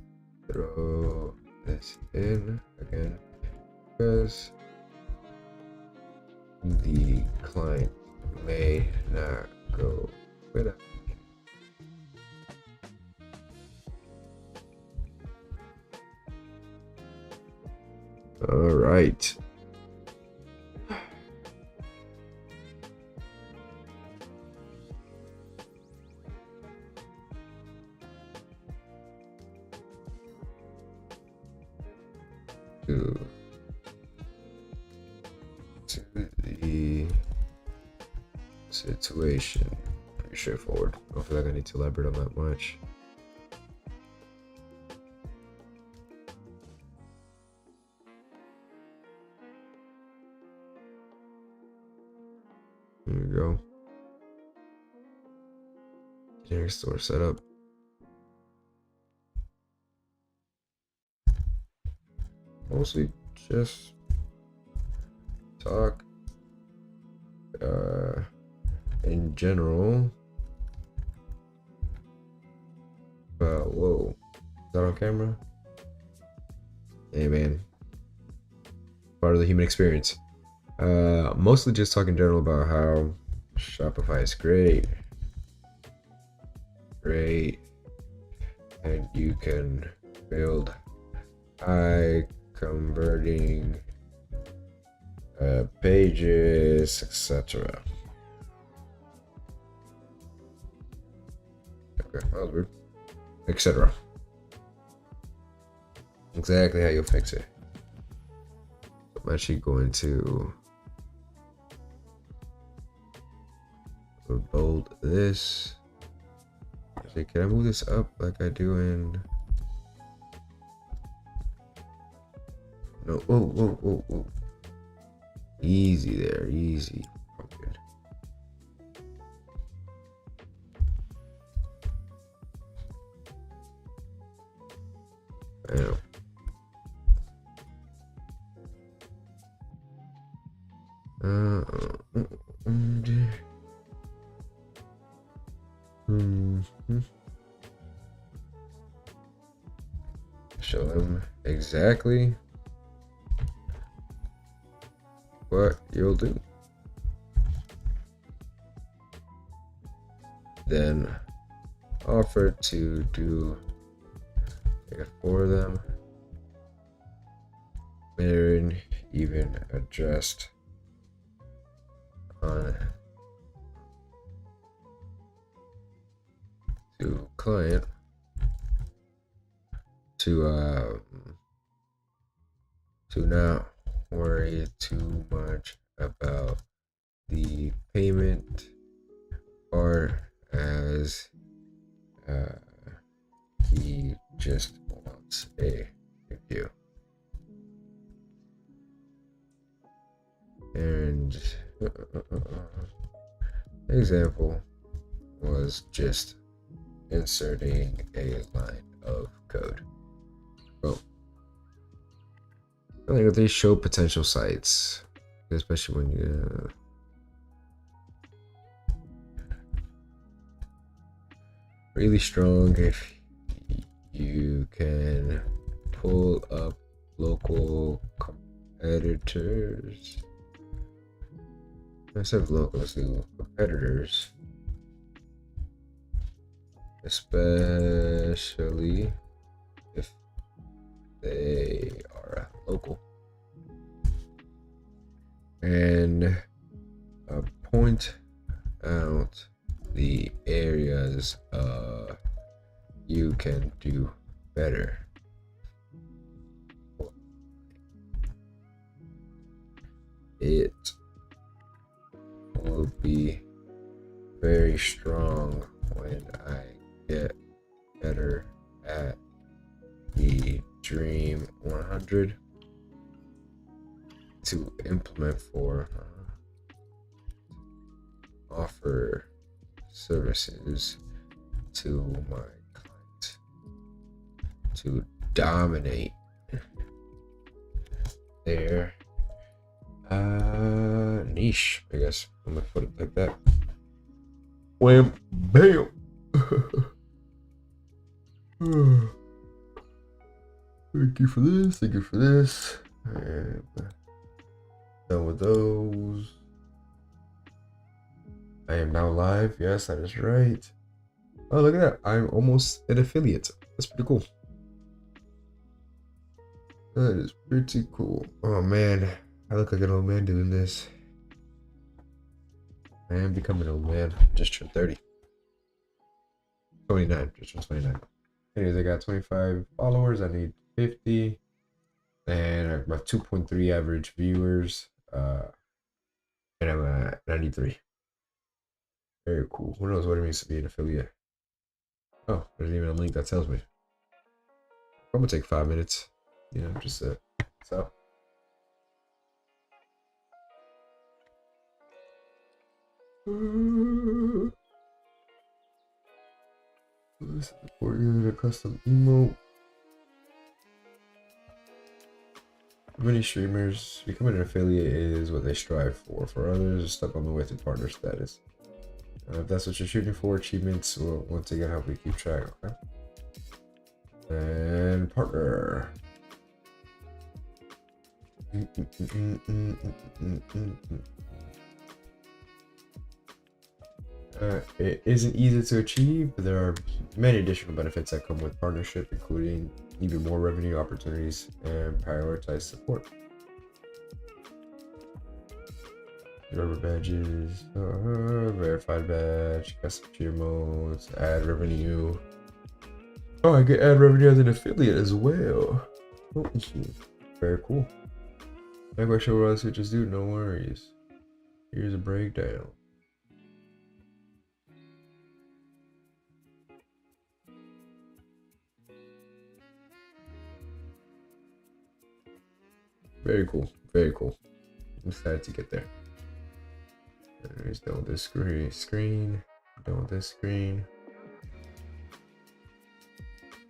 throw this in again because the client may not go with it. All right. To the situation. Pretty straightforward. I don't feel like I need to elaborate on that much. There we go. Generic store setup. Mostly just talk in general about whoa. Is that on camera? Hey man. Part of the human experience. Mostly just talk in general about how Shopify is great. And you can build high converting pages, etc. Okay, that was weird. Etc. Exactly how you'll fix it. I'm actually going to bold this. Actually, can I move this up like I do in? No, whoa. Easy there, easy. Oh, good. Bam. Show them exactly what you'll do. Then offer to do it for them. They're even addressed on to client to not worry too much about the payment part, as he just wants a review. And example was just inserting a line of code. Boom. I think they show potential sites, especially when you really strong if you can pull up local competitors. Instead of local, let's do competitors, especially if they are local, and point out the areas you can do better. It will be very strong when I get better at the Dream 100 to implement for offer services to my client to dominate their niche, I guess. I'm gonna put it like that. Wham, bam. Thank you for this. Thank you for this. And done with those. I am now live. Yes, that is right. Oh, look at that. I'm almost an affiliate. That's pretty cool. That is pretty cool. Oh man, I look like an old man doing this. I am becoming an old man. Just turned 30. 29. Just turned 29. Anyways, I got 25 followers. I need 50. And I have about 2.3 average viewers. And I'm at 93. Very cool. Who knows what it means to be an affiliate? Oh, there's even a link that tells me. I'm gonna take 5 minutes. You know, just so. Let's import a custom emote. For many streamers, becoming an affiliate is what they strive for. For others, are stuck on the way to partner status. If that's what you're shooting for, achievements will once again help you keep track. Okay. And partner. It isn't easy to achieve, but there are many additional benefits that come with partnership, including even more revenue opportunities and prioritized support. Rubber badges, verified badge, custom tier modes, ad revenue. Oh, I get ad revenue as an affiliate as well. Oh, very cool. Not quite sure what else we just do, no worries. Here's a breakdown. Very cool, very cool. I'm excited to get there. There's done with this screen, done with this screen.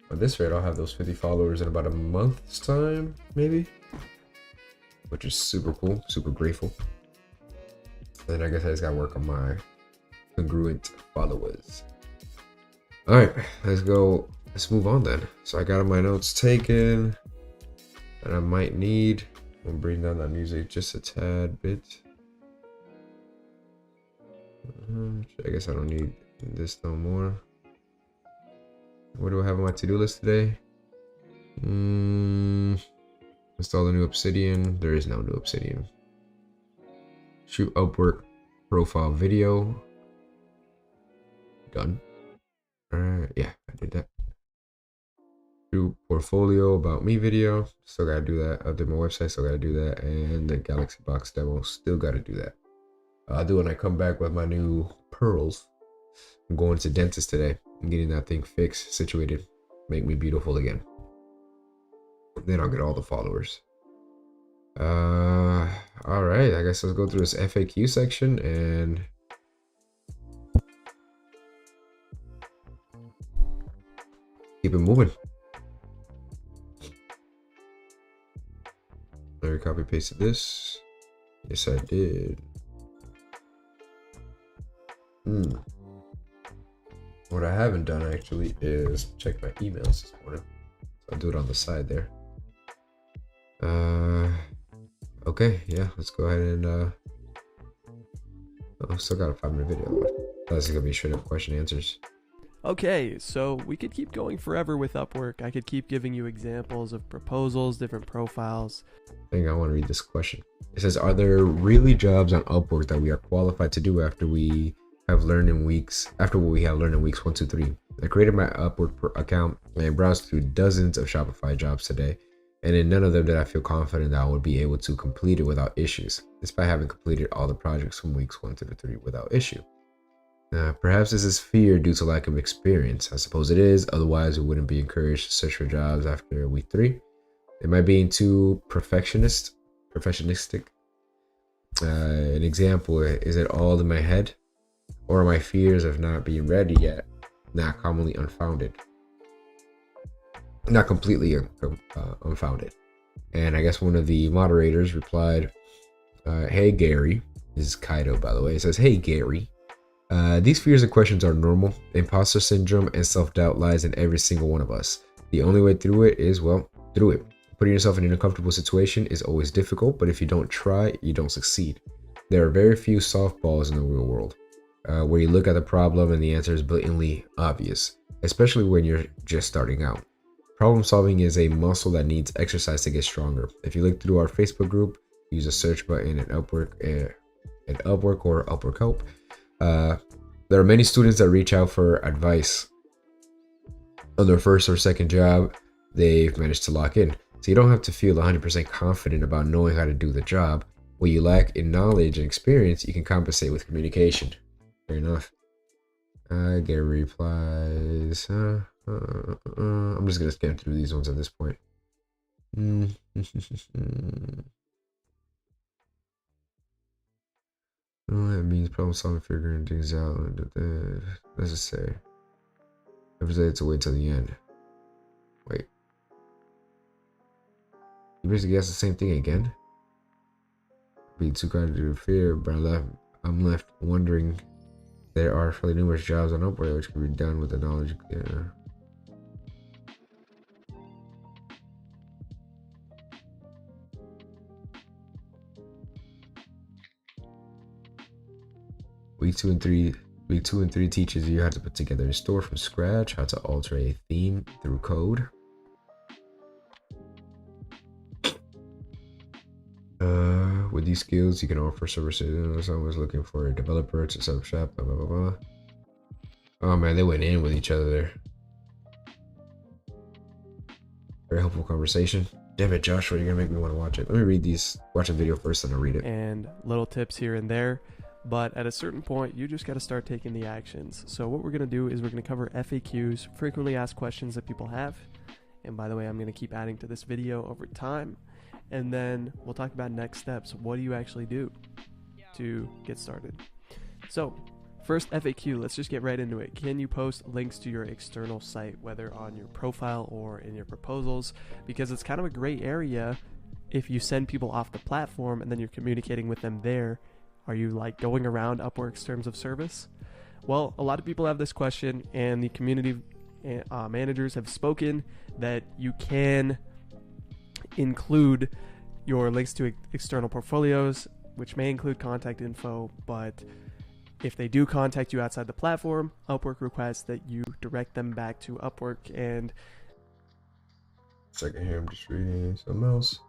At this rate, I'll have those 50 followers in about a month's time, maybe. Which is super cool, super grateful. And then I guess I just gotta work on my congruent followers. All right, let's go. Let's move on then. So I got my notes taken, and I might need. I'm gonna bring down that music just a tad bit. I guess I don't need this no more. What do I have on my to-do list today? Install the new Obsidian. There is no new Obsidian. Shoot Upwork profile video. Done. Yeah, I did that. Do portfolio about me video. Still gotta do that. I did my website. Still gotta do that. And the Galaxy Box demo. Still gotta do that. I'll do when I come back with my new pearls. I'm going to dentist today. I'm getting that thing fixed, situated, make me beautiful again. Then I'll get all the followers. All right. I guess let's go through this FAQ section and keep it moving. I copy pasted this. Yes, I did. What I haven't done actually is check my emails this morning. So I'll do it on the side there. Okay, yeah, let's go ahead and still got a 5-minute video. That's gonna be straight up question answers. Okay, so we could keep going forever with Upwork. I could keep giving you examples of proposals, different profiles. I think I want to read this question. It says, are there really jobs on Upwork that we are qualified to do after what we have learned in weeks 1, 2, 3? I created my Upwork account and browsed through dozens of Shopify jobs today, and in none of them did I feel confident that I would be able to complete it without issues, despite having completed all the projects from weeks 1 through 3 without issue. Perhaps this is fear due to lack of experience. I suppose it is, otherwise we wouldn't be encouraged to search for jobs after week 3. Am I being too perfectionistic? An example, is it all in my head? Or are my fears of not being ready yet not commonly unfounded? Not completely unfounded. And I guess one of the moderators replied, hey Gary, this is Kaido by the way, it says, hey Gary, these fears and questions are normal. Imposter syndrome and self-doubt lies in every single one of us. The only way through it is, well, through it. Putting yourself in an uncomfortable situation is always difficult, but if you don't try, you don't succeed. There are very few softballs in the real world, where you look at the problem and the answer is blatantly obvious, especially when you're just starting out. Problem solving is a muscle that needs exercise to get stronger. If you look through our Facebook group, use a search button at Upwork or Upwork Help. There are many students that reach out for advice on their first or second job they've managed to lock in. So you don't have to feel 100% confident about knowing how to do the job. What you lack in knowledge and experience, you can compensate with communication. Fair enough. Gary replies, I'm just gonna scan through these ones at this point. That means problem solving, figuring things out. Let's just say, everything to wait till the end. Wait, you basically asked the same thing again. Being too kind to fear, but I'm left wondering. There are fairly numerous jobs on Upwork which can be done with the knowledge. Week two and three teaches you how to put together a store from scratch, how to alter a theme through code. With these skills, you can offer services. Someone's looking for a developer to set up shop. Blah, blah, blah, blah. Oh man, they went in with each other there. Very helpful conversation. Damn it, Joshua, you're gonna make me want to watch it. Let me read these. Watch the video first, then I'll read it. And little tips here and there. But at a certain point, you just got to start taking the actions. So what we're going to do is we're going to cover FAQs, frequently asked questions that people have. And by the way, I'm going to keep adding to this video over time. And then we'll talk about next steps. What do you actually do to get started? So first FAQ, let's just get right into it. Can you post links to your external site, whether on your profile or in your proposals? Because it's kind of a gray area if you send people off the platform and then you're communicating with them there. Are you like going around Upwork's terms of service? Well, a lot of people have this question, and the community managers have spoken that you can include your links to external portfolios, which may include contact info, but if they do contact you outside the platform, Upwork requests that you direct them back to Upwork. And second here, I'm just reading something else.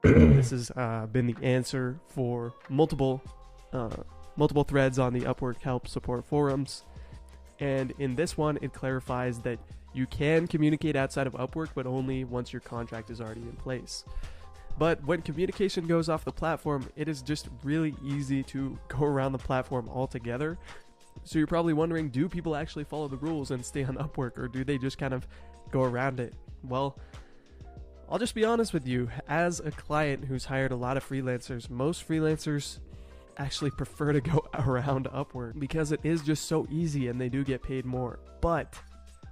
This has been the answer for multiple threads on the Upwork help support forums. And in this one, it clarifies that you can communicate outside of Upwork, but only once your contract is already in place. But when communication goes off the platform, it is just really easy to go around the platform altogether. So you're probably wondering, do people actually follow the rules and stay on Upwork, or do they just kind of go around it? Well, I'll just be honest with you. As a client who's hired a lot of freelancers, most freelancers actually prefer to go around Upwork because it is just so easy and they do get paid more. But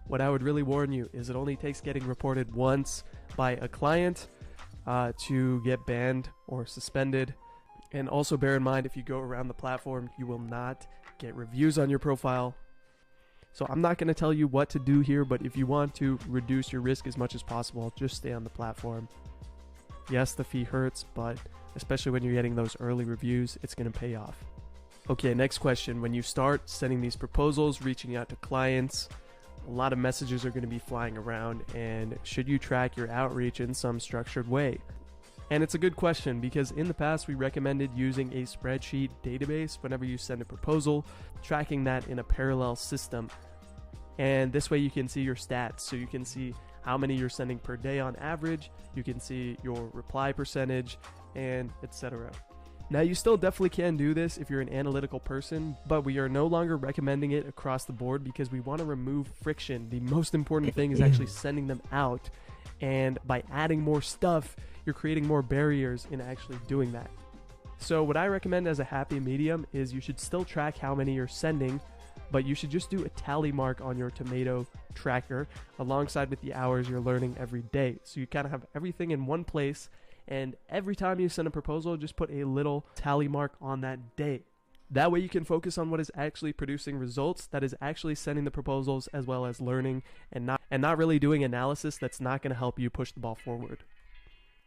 what I would really warn you is it only takes getting reported once by a client to get banned or suspended. And also bear in mind, if you go around the platform, you will not get reviews on your profile. So I'm not going to tell you what to do here, but if you want to reduce your risk as much as possible, just stay on the platform. Yes, the fee hurts, but especially when you're getting those early reviews, it's going to pay off. Okay, next question. When you start sending these proposals, reaching out to clients, a lot of messages are going to be flying around, and should you track your outreach in some structured way? And it's a good question because in the past we recommended using a spreadsheet database whenever you send a proposal, tracking that in a parallel system. And this way you can see your stats. So you can see how many you're sending per day on average, you can see your reply percentage, and etc. Now you still definitely can do this if you're an analytical person, but we are no longer recommending it across the board because we want to remove friction. The most important thing is actually sending them out, and by adding more stuff, you're creating more barriers in actually doing that. So what I recommend as a happy medium is you should still track how many you're sending, but you should just do a tally mark on your tomato tracker alongside with the hours you're learning every day. So you kind of have everything in one place, and every time you send a proposal, just put a little tally mark on that day. That way you can focus on what is actually producing results, that is actually sending the proposals as well as learning, and not really doing analysis that's not going to help you push the ball forward.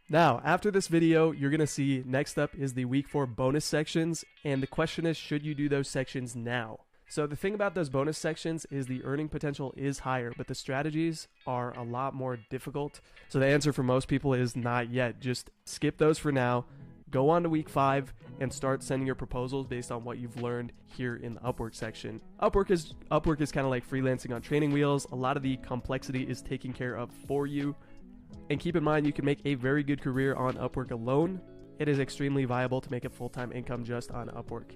Now, after this video, you're going to see next up is the week 4 bonus sections, and the question is, should you do those sections now? So the thing about those bonus sections is the earning potential is higher, but the strategies are a lot more difficult. So the answer for most people is not yet. Just skip those for now. Go on to week 5 and start sending your proposals based on what you've learned here in the Upwork section. Upwork is kind of like freelancing on training wheels. A lot of the complexity is taken care of for you. And keep in mind, you can make a very good career on Upwork alone. It is extremely viable to make a full-time income just on Upwork.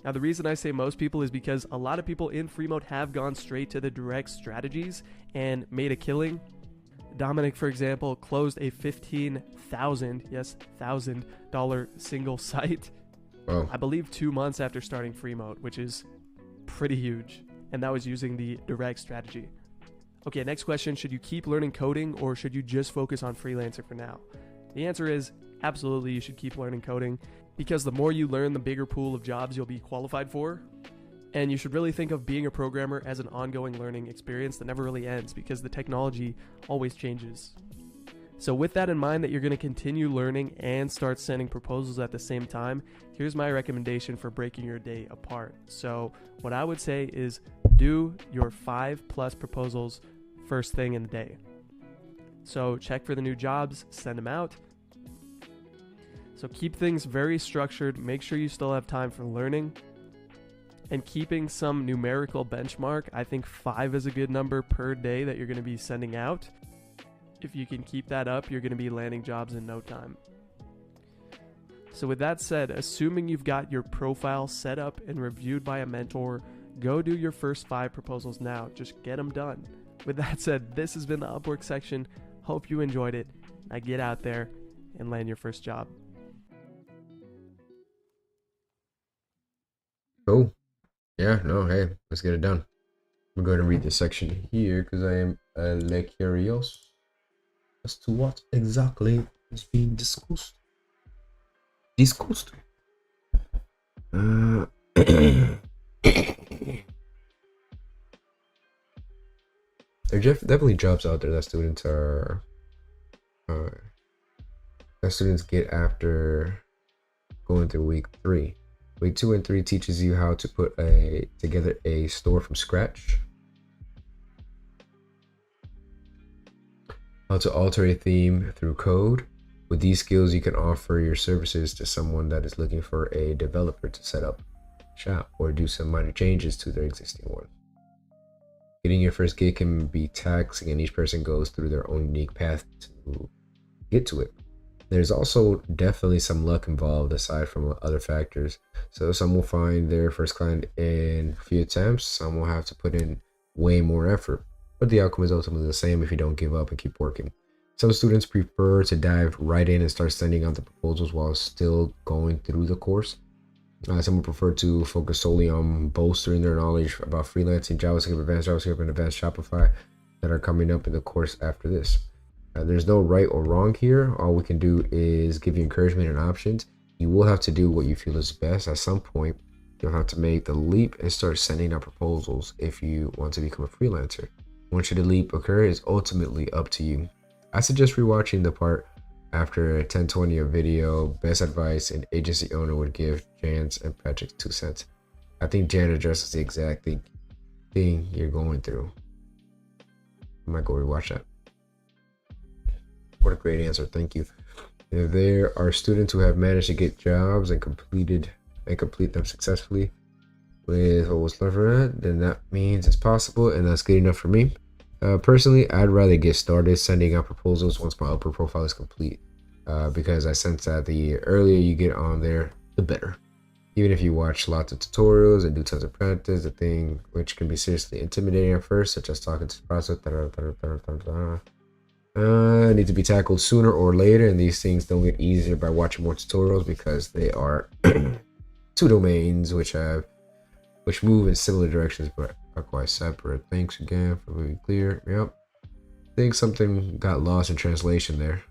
Now, the reason I say most people is because a lot of people in free mode have gone straight to the direct strategies and made a killing. Dominic, for example, closed a $15,000 single site, I believe 2 months after starting free mode, which is pretty huge. And that was using the direct strategy. Okay, next question. Should you keep learning coding or should you just focus on freelancer for now? The answer is absolutely you should keep learning coding, because the more you learn, the bigger pool of jobs you'll be qualified for. And you should really think of being a programmer as an ongoing learning experience that never really ends, because the technology always changes. So with that in mind, that you're going to continue learning and start sending proposals at the same time, here's my recommendation for breaking your day apart. So what I would say is do your 5+ proposals first thing in the day. So check for the new jobs, send them out. So keep things very structured, make sure you still have time for learning, and keeping some numerical benchmark. I think 5 is a good number per day that you're going to be sending out. If you can keep that up, you're going to be landing jobs in no time. So with that said, assuming you've got your profile set up and reviewed by a mentor, go do your first 5 proposals now. Just get them done. With that said, this has been the Upwork section. Hope you enjoyed it. Now get out there and land your first job. Cool. Yeah, no, hey, let's get it done. I'm going to read this section here because I am curious as to what exactly is being discussed. There are definitely jobs out there that students get after going through week 3. Week 2 and 3 teaches you how to put together a store from scratch, how to alter a theme through code. With these skills, you can offer your services to someone that is looking for a developer to set up shop or do some minor changes to their existing one. Getting your first gig can be taxing, and each person goes through their own unique path to get to it. There's also definitely some luck involved aside from other factors. So some will find their first client in a few attempts, some will have to put in way more effort, but the outcome is ultimately the same if you don't give up and keep working. Some students prefer to dive right in and start sending out the proposals while still going through the course. Some will prefer to focus solely on bolstering their knowledge about freelancing, JavaScript, and advanced Shopify that are coming up in the course after this. There's no right or wrong here. All we can do is give you encouragement and options. You will have to do what you feel is best. At some point, you'll have to make the leap and start sending out proposals if you want to become a freelancer. Once the leap occurs, it's ultimately up to you. I suggest rewatching the part after 10:20 of video, best advice an agency owner would give Jan's and Patrick's 2 cents. I think Jan addresses the exact thing you're going through. I might go rewatch that. What a great answer. Thank you. If there are students who have managed to get jobs and complete them successfully with what was left for that, then that means it's possible, and that's good enough for me. Personally, I'd rather get started sending out proposals once my upper profile is complete, because I sense that the earlier you get on there, the better. Even if you watch lots of tutorials and do tons of practice, the thing which can be seriously intimidating at first, such as talking to the process, need to be tackled sooner or later, and these things don't get easier by watching more tutorials because they are two domains which move in similar directions but are quite separate. Thanks again for being clear. Yep. I think something got lost in translation there.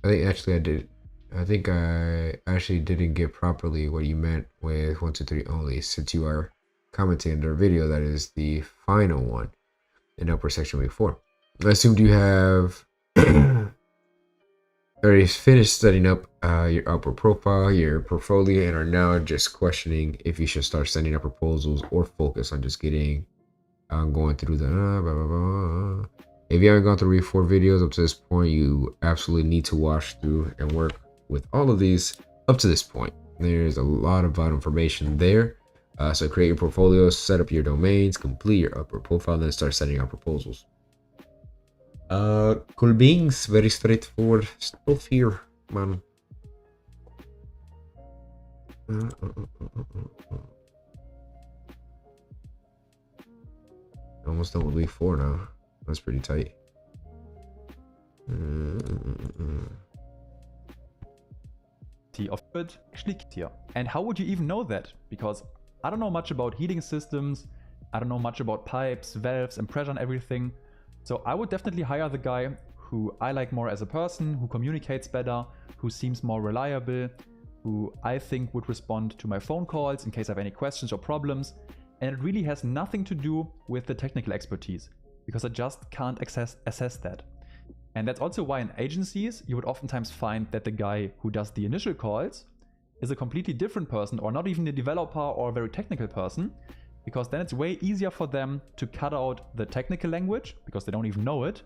I think I actually didn't get properly what you meant with 1, 2, 3 only, since you are commenting under a video that is the final one in upper section week 4. I assumed you have already finished setting up your upper profile, your portfolio, and are now just questioning if you should start sending out proposals or focus on just going through the blah, blah, blah. If you haven't gone through week 4 videos up to this point, you absolutely need to watch through and work with all of these up to this point. There's a lot of vital information there. So create your portfolio, set up your domains, complete your upper profile, then start sending out proposals. Cool beans, very straightforward stuff here, man. Almost done with week 4 now. That's pretty tight. Of it actually here. And how would you even know that? Because I don't know much about heating systems, I don't know much about pipes, valves, and pressure and everything. So I would definitely hire the guy who I like more as a person, who communicates better, who seems more reliable, who I think would respond to my phone calls in case I have any questions or problems. And it really has nothing to do with the technical expertise, because I just can't assess that. And that's also why in agencies, you would oftentimes find that the guy who does the initial calls is a completely different person, or not even a developer or a very technical person, because then it's way easier for them to cut out the technical language because they don't even know it.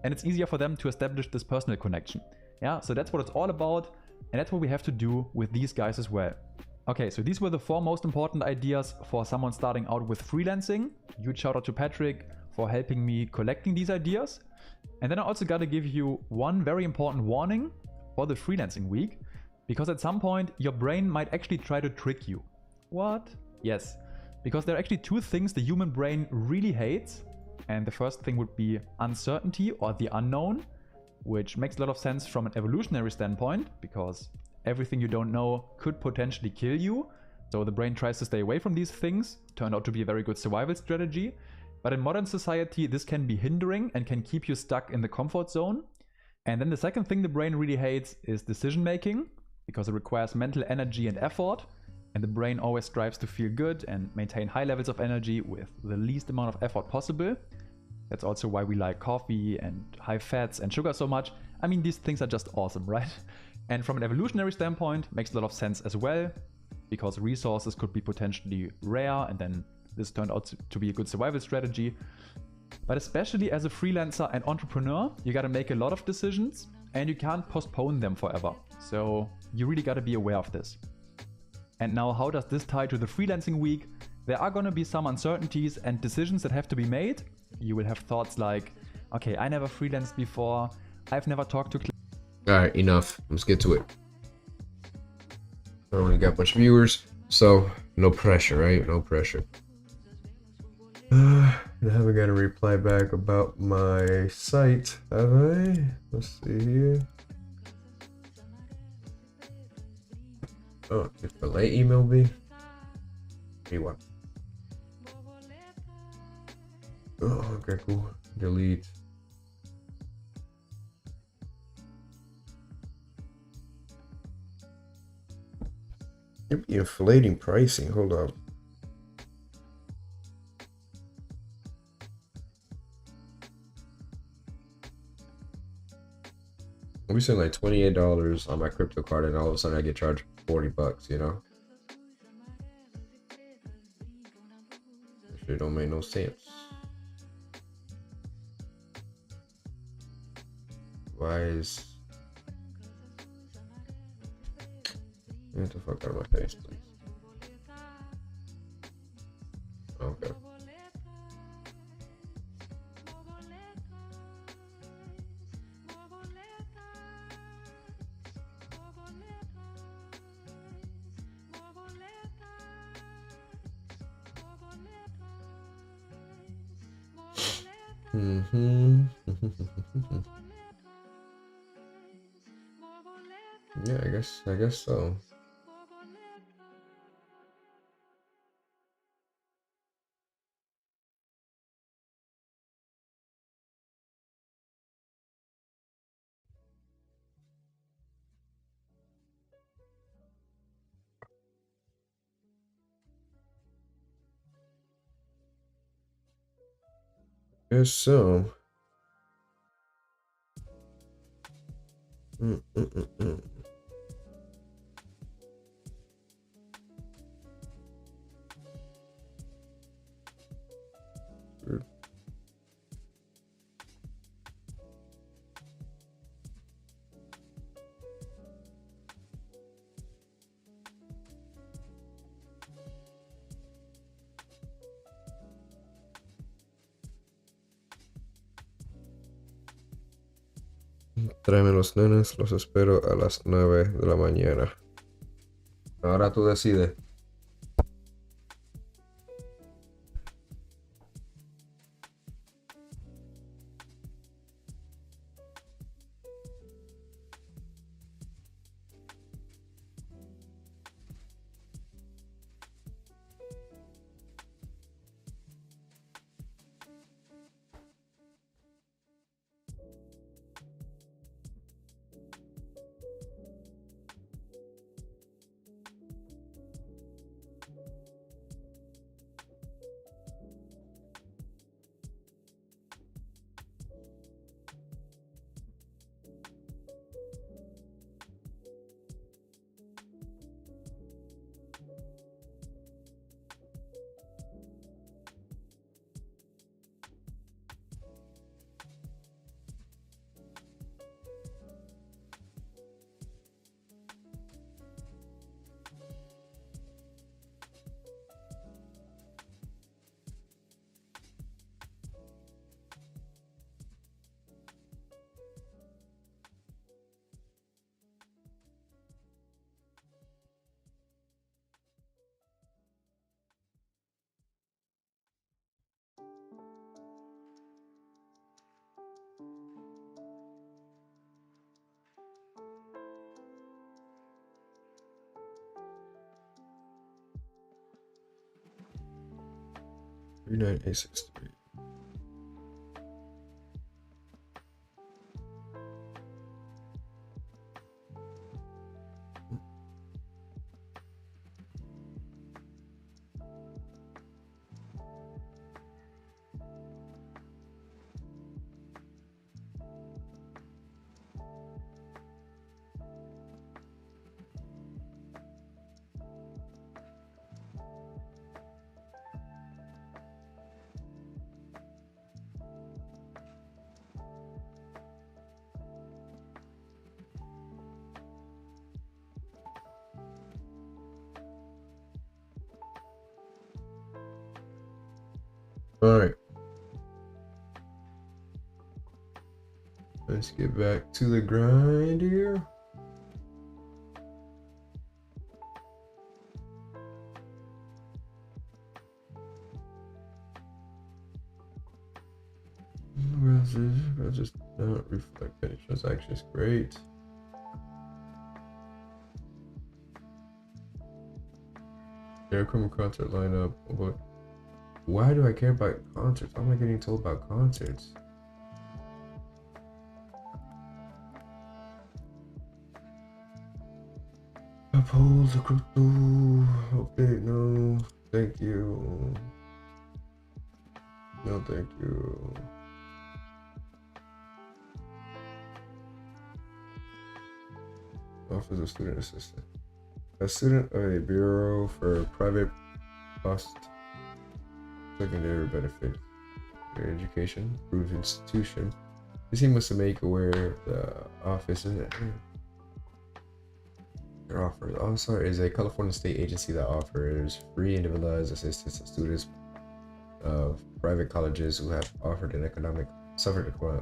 And it's easier for them to establish this personal connection. Yeah, so that's what it's all about. And that's what we have to do with these guys as well. Okay, so these were the 4 most important ideas for someone starting out with freelancing. Huge shout out to Patrick for helping me collecting these ideas. And then I also got to give you one very important warning for the freelancing week, because at some point your brain might actually try to trick you. What? Yes, because there are actually 2 things the human brain really hates. And the first thing would be uncertainty, or the unknown, which makes a lot of sense from an evolutionary standpoint, because everything you don't know could potentially kill you. So the brain tries to stay away from these things. Turned out to be a very good survival strategy. But in modern society, this can be hindering and can keep you stuck in the comfort zone. And then the second thing the brain really hates is decision making, because it requires mental energy and effort. And the brain always strives to feel good and maintain high levels of energy with the least amount of effort possible. That's also why we like coffee and high fats and sugar so much. I mean, these things are just awesome, right? And from an evolutionary standpoint, makes a lot of sense as well, because resources could be potentially rare, and then this turned out to be a good survival strategy. But especially as a freelancer and entrepreneur, you gotta make a lot of decisions and you can't postpone them forever. So you really gotta be aware of this. And now, how does this tie to the freelancing week? there are going to be some uncertainties and decisions that have to be made. You will have thoughts like, okay, I never freelanced before. I've never talked to All right, enough. Let's get to it. I only got a bunch of viewers, so no pressure, right? No pressure. I haven't got a reply back about my site, have I? Let's see here. Oh, did Relay email me? What? Oh, okay, cool. Delete. You're inflating pricing. Hold up. We spend like $28 on my crypto card, and all of a sudden I get charged $40. You know, it don't make no sense. Why is? Get the fuck out of my face, please. Okay. Yeah, I guess so. Guess so. Mm-mm-mm-mm. Tráeme los nenes, los espero a las 9 de la mañana. Ahora tú decides. Three nine eight six three. All right. Let's get back to the grind here. Just not reflect any transactions. Great. Yeah, criminal concert lineup. But why do I care about concerts? Why am I getting told about concerts? Uphold the crypto. Okay, no. Thank you. No, thank you. Office of Student Assistant. A student of a bureau for private post-secondary benefit. Their education, approved institution. This team must make aware of the office and their offers. Also, is a California state agency that offers free individualized assistance to students of private colleges who have suffered economic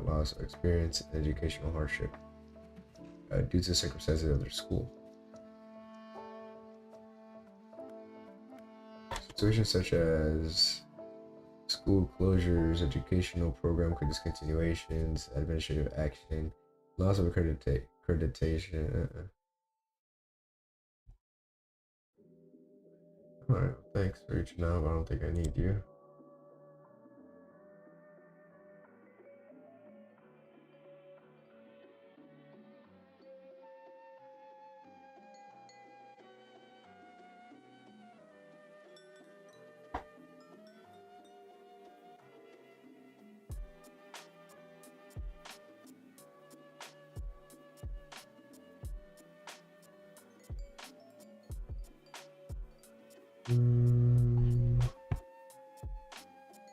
loss or experienced educational hardship due to the circumstances of their school. Situations such as school closures, educational program discontinuations, administrative action, loss of accreditation. Alright, thanks for reaching out, but I don't think I need you.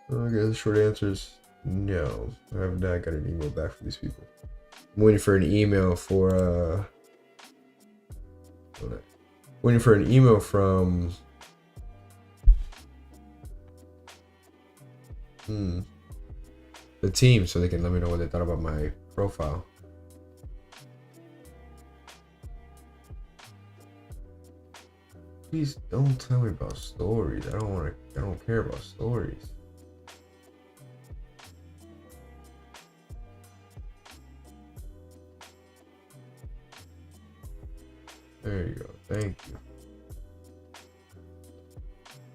I guess the short answer is no. I have not got an email back from these people. I'm waiting for an email for waiting for an email from the team so they can let me know what they thought about my profile. Please don't tell me about stories. I don't care about stories. There you go. Thank you.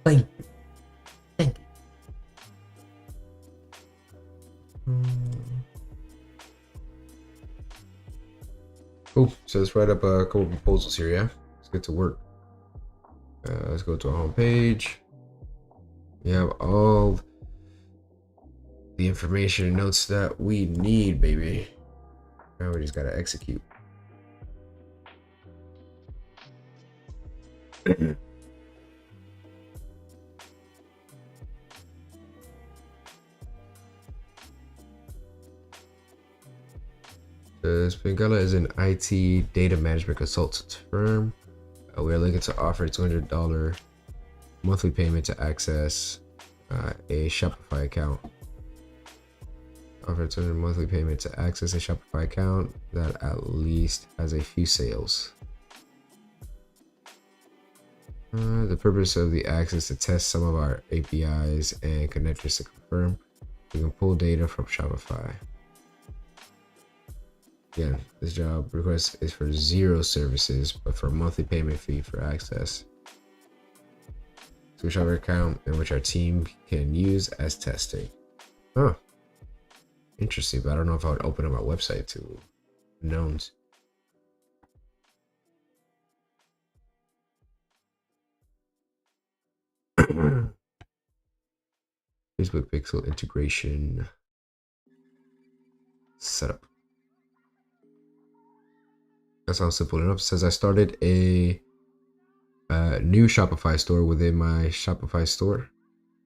Thank you. Thank you. Cool. So let's write up a couple proposals here, yeah? Let's get to work. Let's go to our home page. We have all the information and notes that we need, baby. Now we just gotta execute. Spingala is an IT data management consultant firm. We are looking to offer a $200 monthly payment to access a Shopify account. Offer a $200 monthly payment to access a Shopify account that at least has a few sales. The purpose of the access to test some of our APIs and connectors to confirm we can pull data from Shopify. Again, this job request is for 0 services, but for a monthly payment fee for access to a Shopify account in which our team can use as testing. Huh. Interesting, but I don't know if I would open up my website to knowns. Facebook Pixel integration setup. That sounds simple enough. It says I started a new Shopify store within my Shopify store.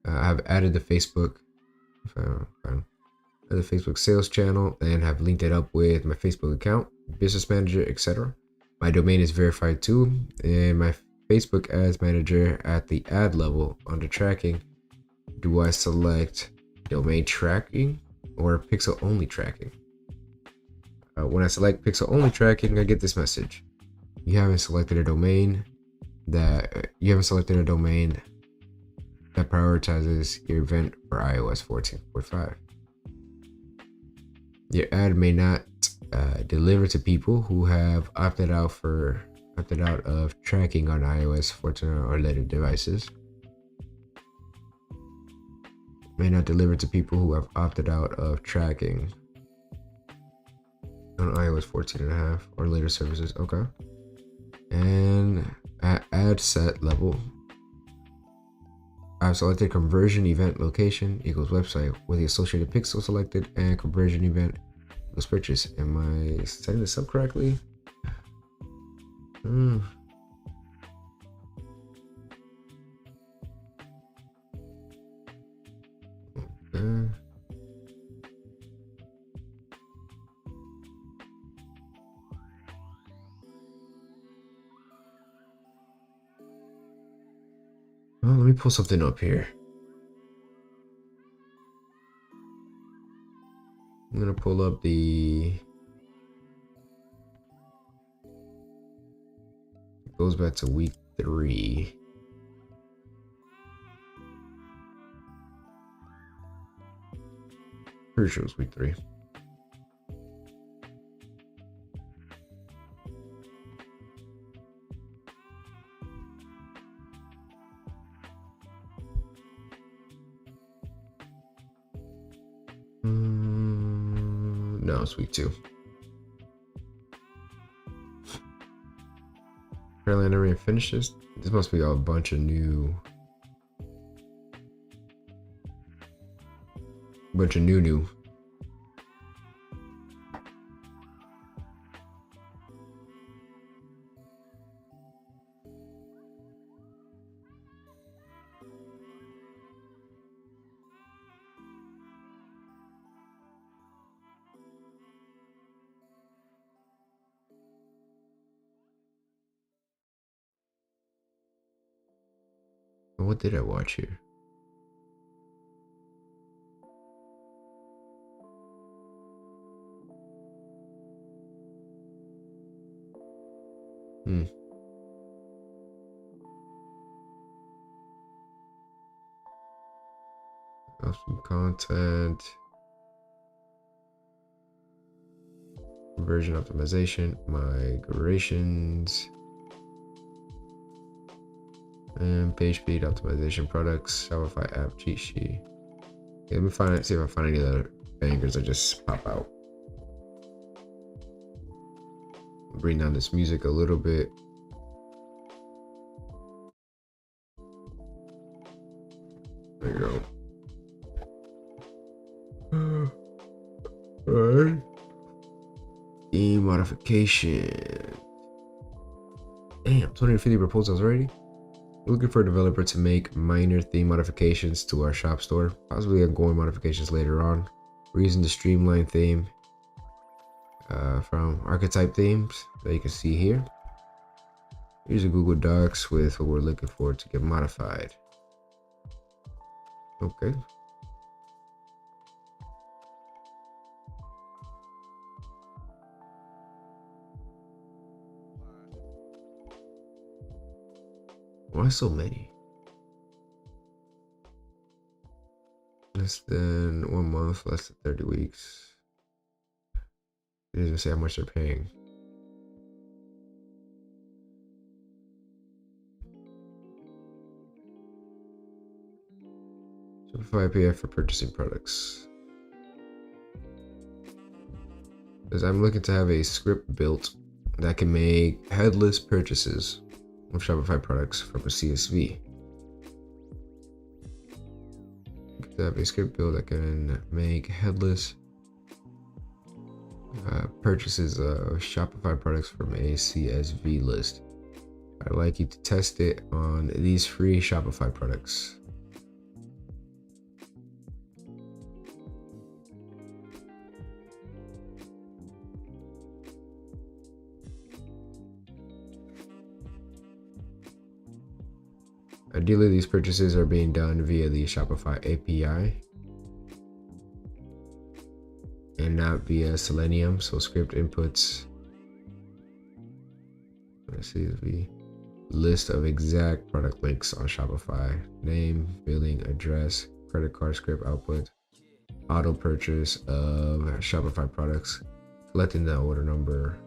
I have added the Facebook, the Facebook sales channel and have linked it up with my Facebook account, business manager, etc. My domain is verified too, and my Facebook ads manager at the ad level under tracking. Do I select domain tracking or pixel only tracking. When I select pixel only tracking, I get this message. You haven't selected a domain that prioritizes your event for iOS 14.5. Your ad may not deliver to people who have opted out of tracking on iOS 14 or later devices. May not deliver to people who have opted out of tracking on iOS 14.5 or later services. Okay. And at ad set level, I've selected conversion event location equals website with the associated pixel selected and conversion event equals purchase. Am I setting this up correctly? Okay. Well, let me pull something up here. I'm gonna pull up it goes back to week 3. Pretty sure it was week 3. No, it's week 2. Apparently I never even finished this. This must be a bunch of new. New. What did I watch here? Some content. Conversion optimization, migrations, and page speed optimization products, Shopify app cheat sheet. Okay, let me see if I find any other bangers that just pop out. Bring down this music a little bit. There you go. Alright. Theme modification. Damn, 250 proposals already. We're looking for a developer to make minor theme modifications to our shop store, possibly ongoing modifications later on. We're using the Streamline theme from Archetype Themes that you can see here. Here's a Google Docs with what we're looking for to get modified. Okay. Why so many? Less than 1 month, less than 30 weeks. It doesn't say how much they're paying. Shopify API for purchasing products. Because I'm looking to have a script built that can make headless purchases of Shopify products from a CSV. To have a script build that can make headless purchases of Shopify products from a CSV list. I'd like you to test it on these free Shopify products. Ideally, these purchases are being done via the Shopify API. and not via Selenium. So script inputs. Let's see the list of exact product links on Shopify: name, billing, address, credit card script output, auto purchase of Shopify products, collecting the order number.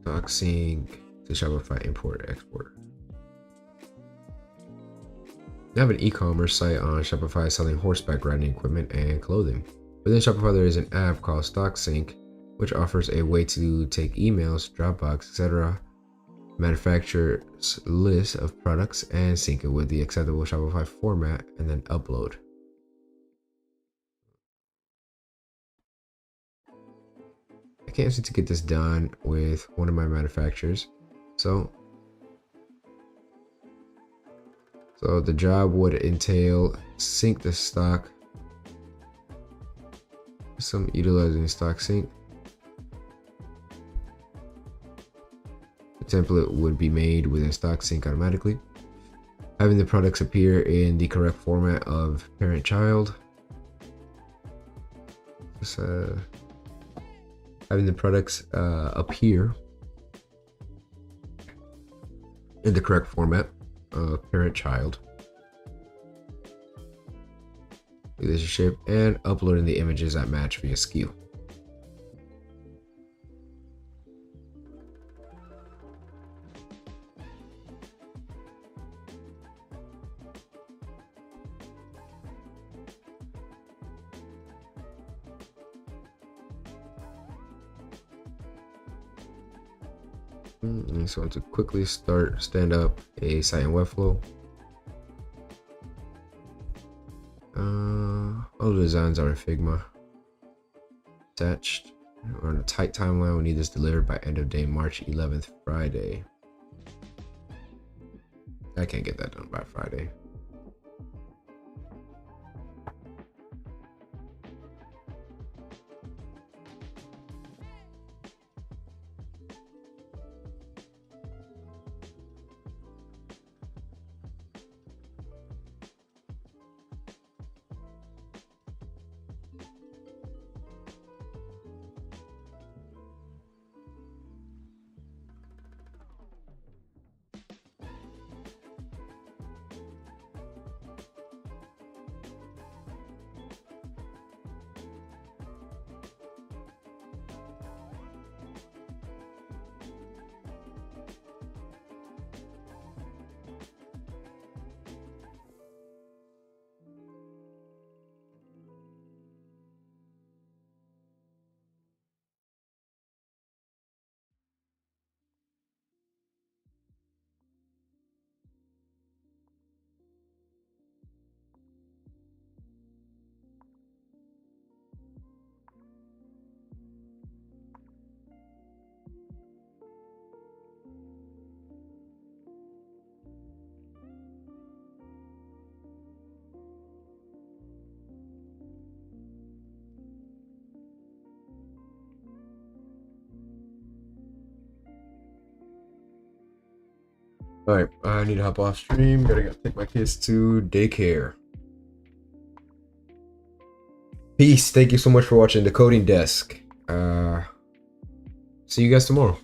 Stock sync to Shopify import export. I have an e-commerce site on Shopify selling horseback riding equipment and clothing. Within Shopify, there is an app called Stock Sync, which offers a way to take emails, Dropbox, etc., manufacturer's list of products, and sync it with the acceptable Shopify format, and then upload. I can't seem to get this done with one of my manufacturers, so the job would entail sync the stock, some utilizing stock sync. The template would be made within stock sync automatically, having the products appear in the correct format of parent child. Just, having the products appear in the correct format of parent child relationship, and uploading the images that match via SKU. So to quickly stand up a site in Webflow. All the designs are in Figma. Attached. We're on a tight timeline. We need this delivered by end of day March 11th, Friday. I can't get that done by Friday. All right, I need to hop off stream. Gotta take my kids to daycare. Peace. Thank you so much for watching the Coding Desk. See you guys tomorrow.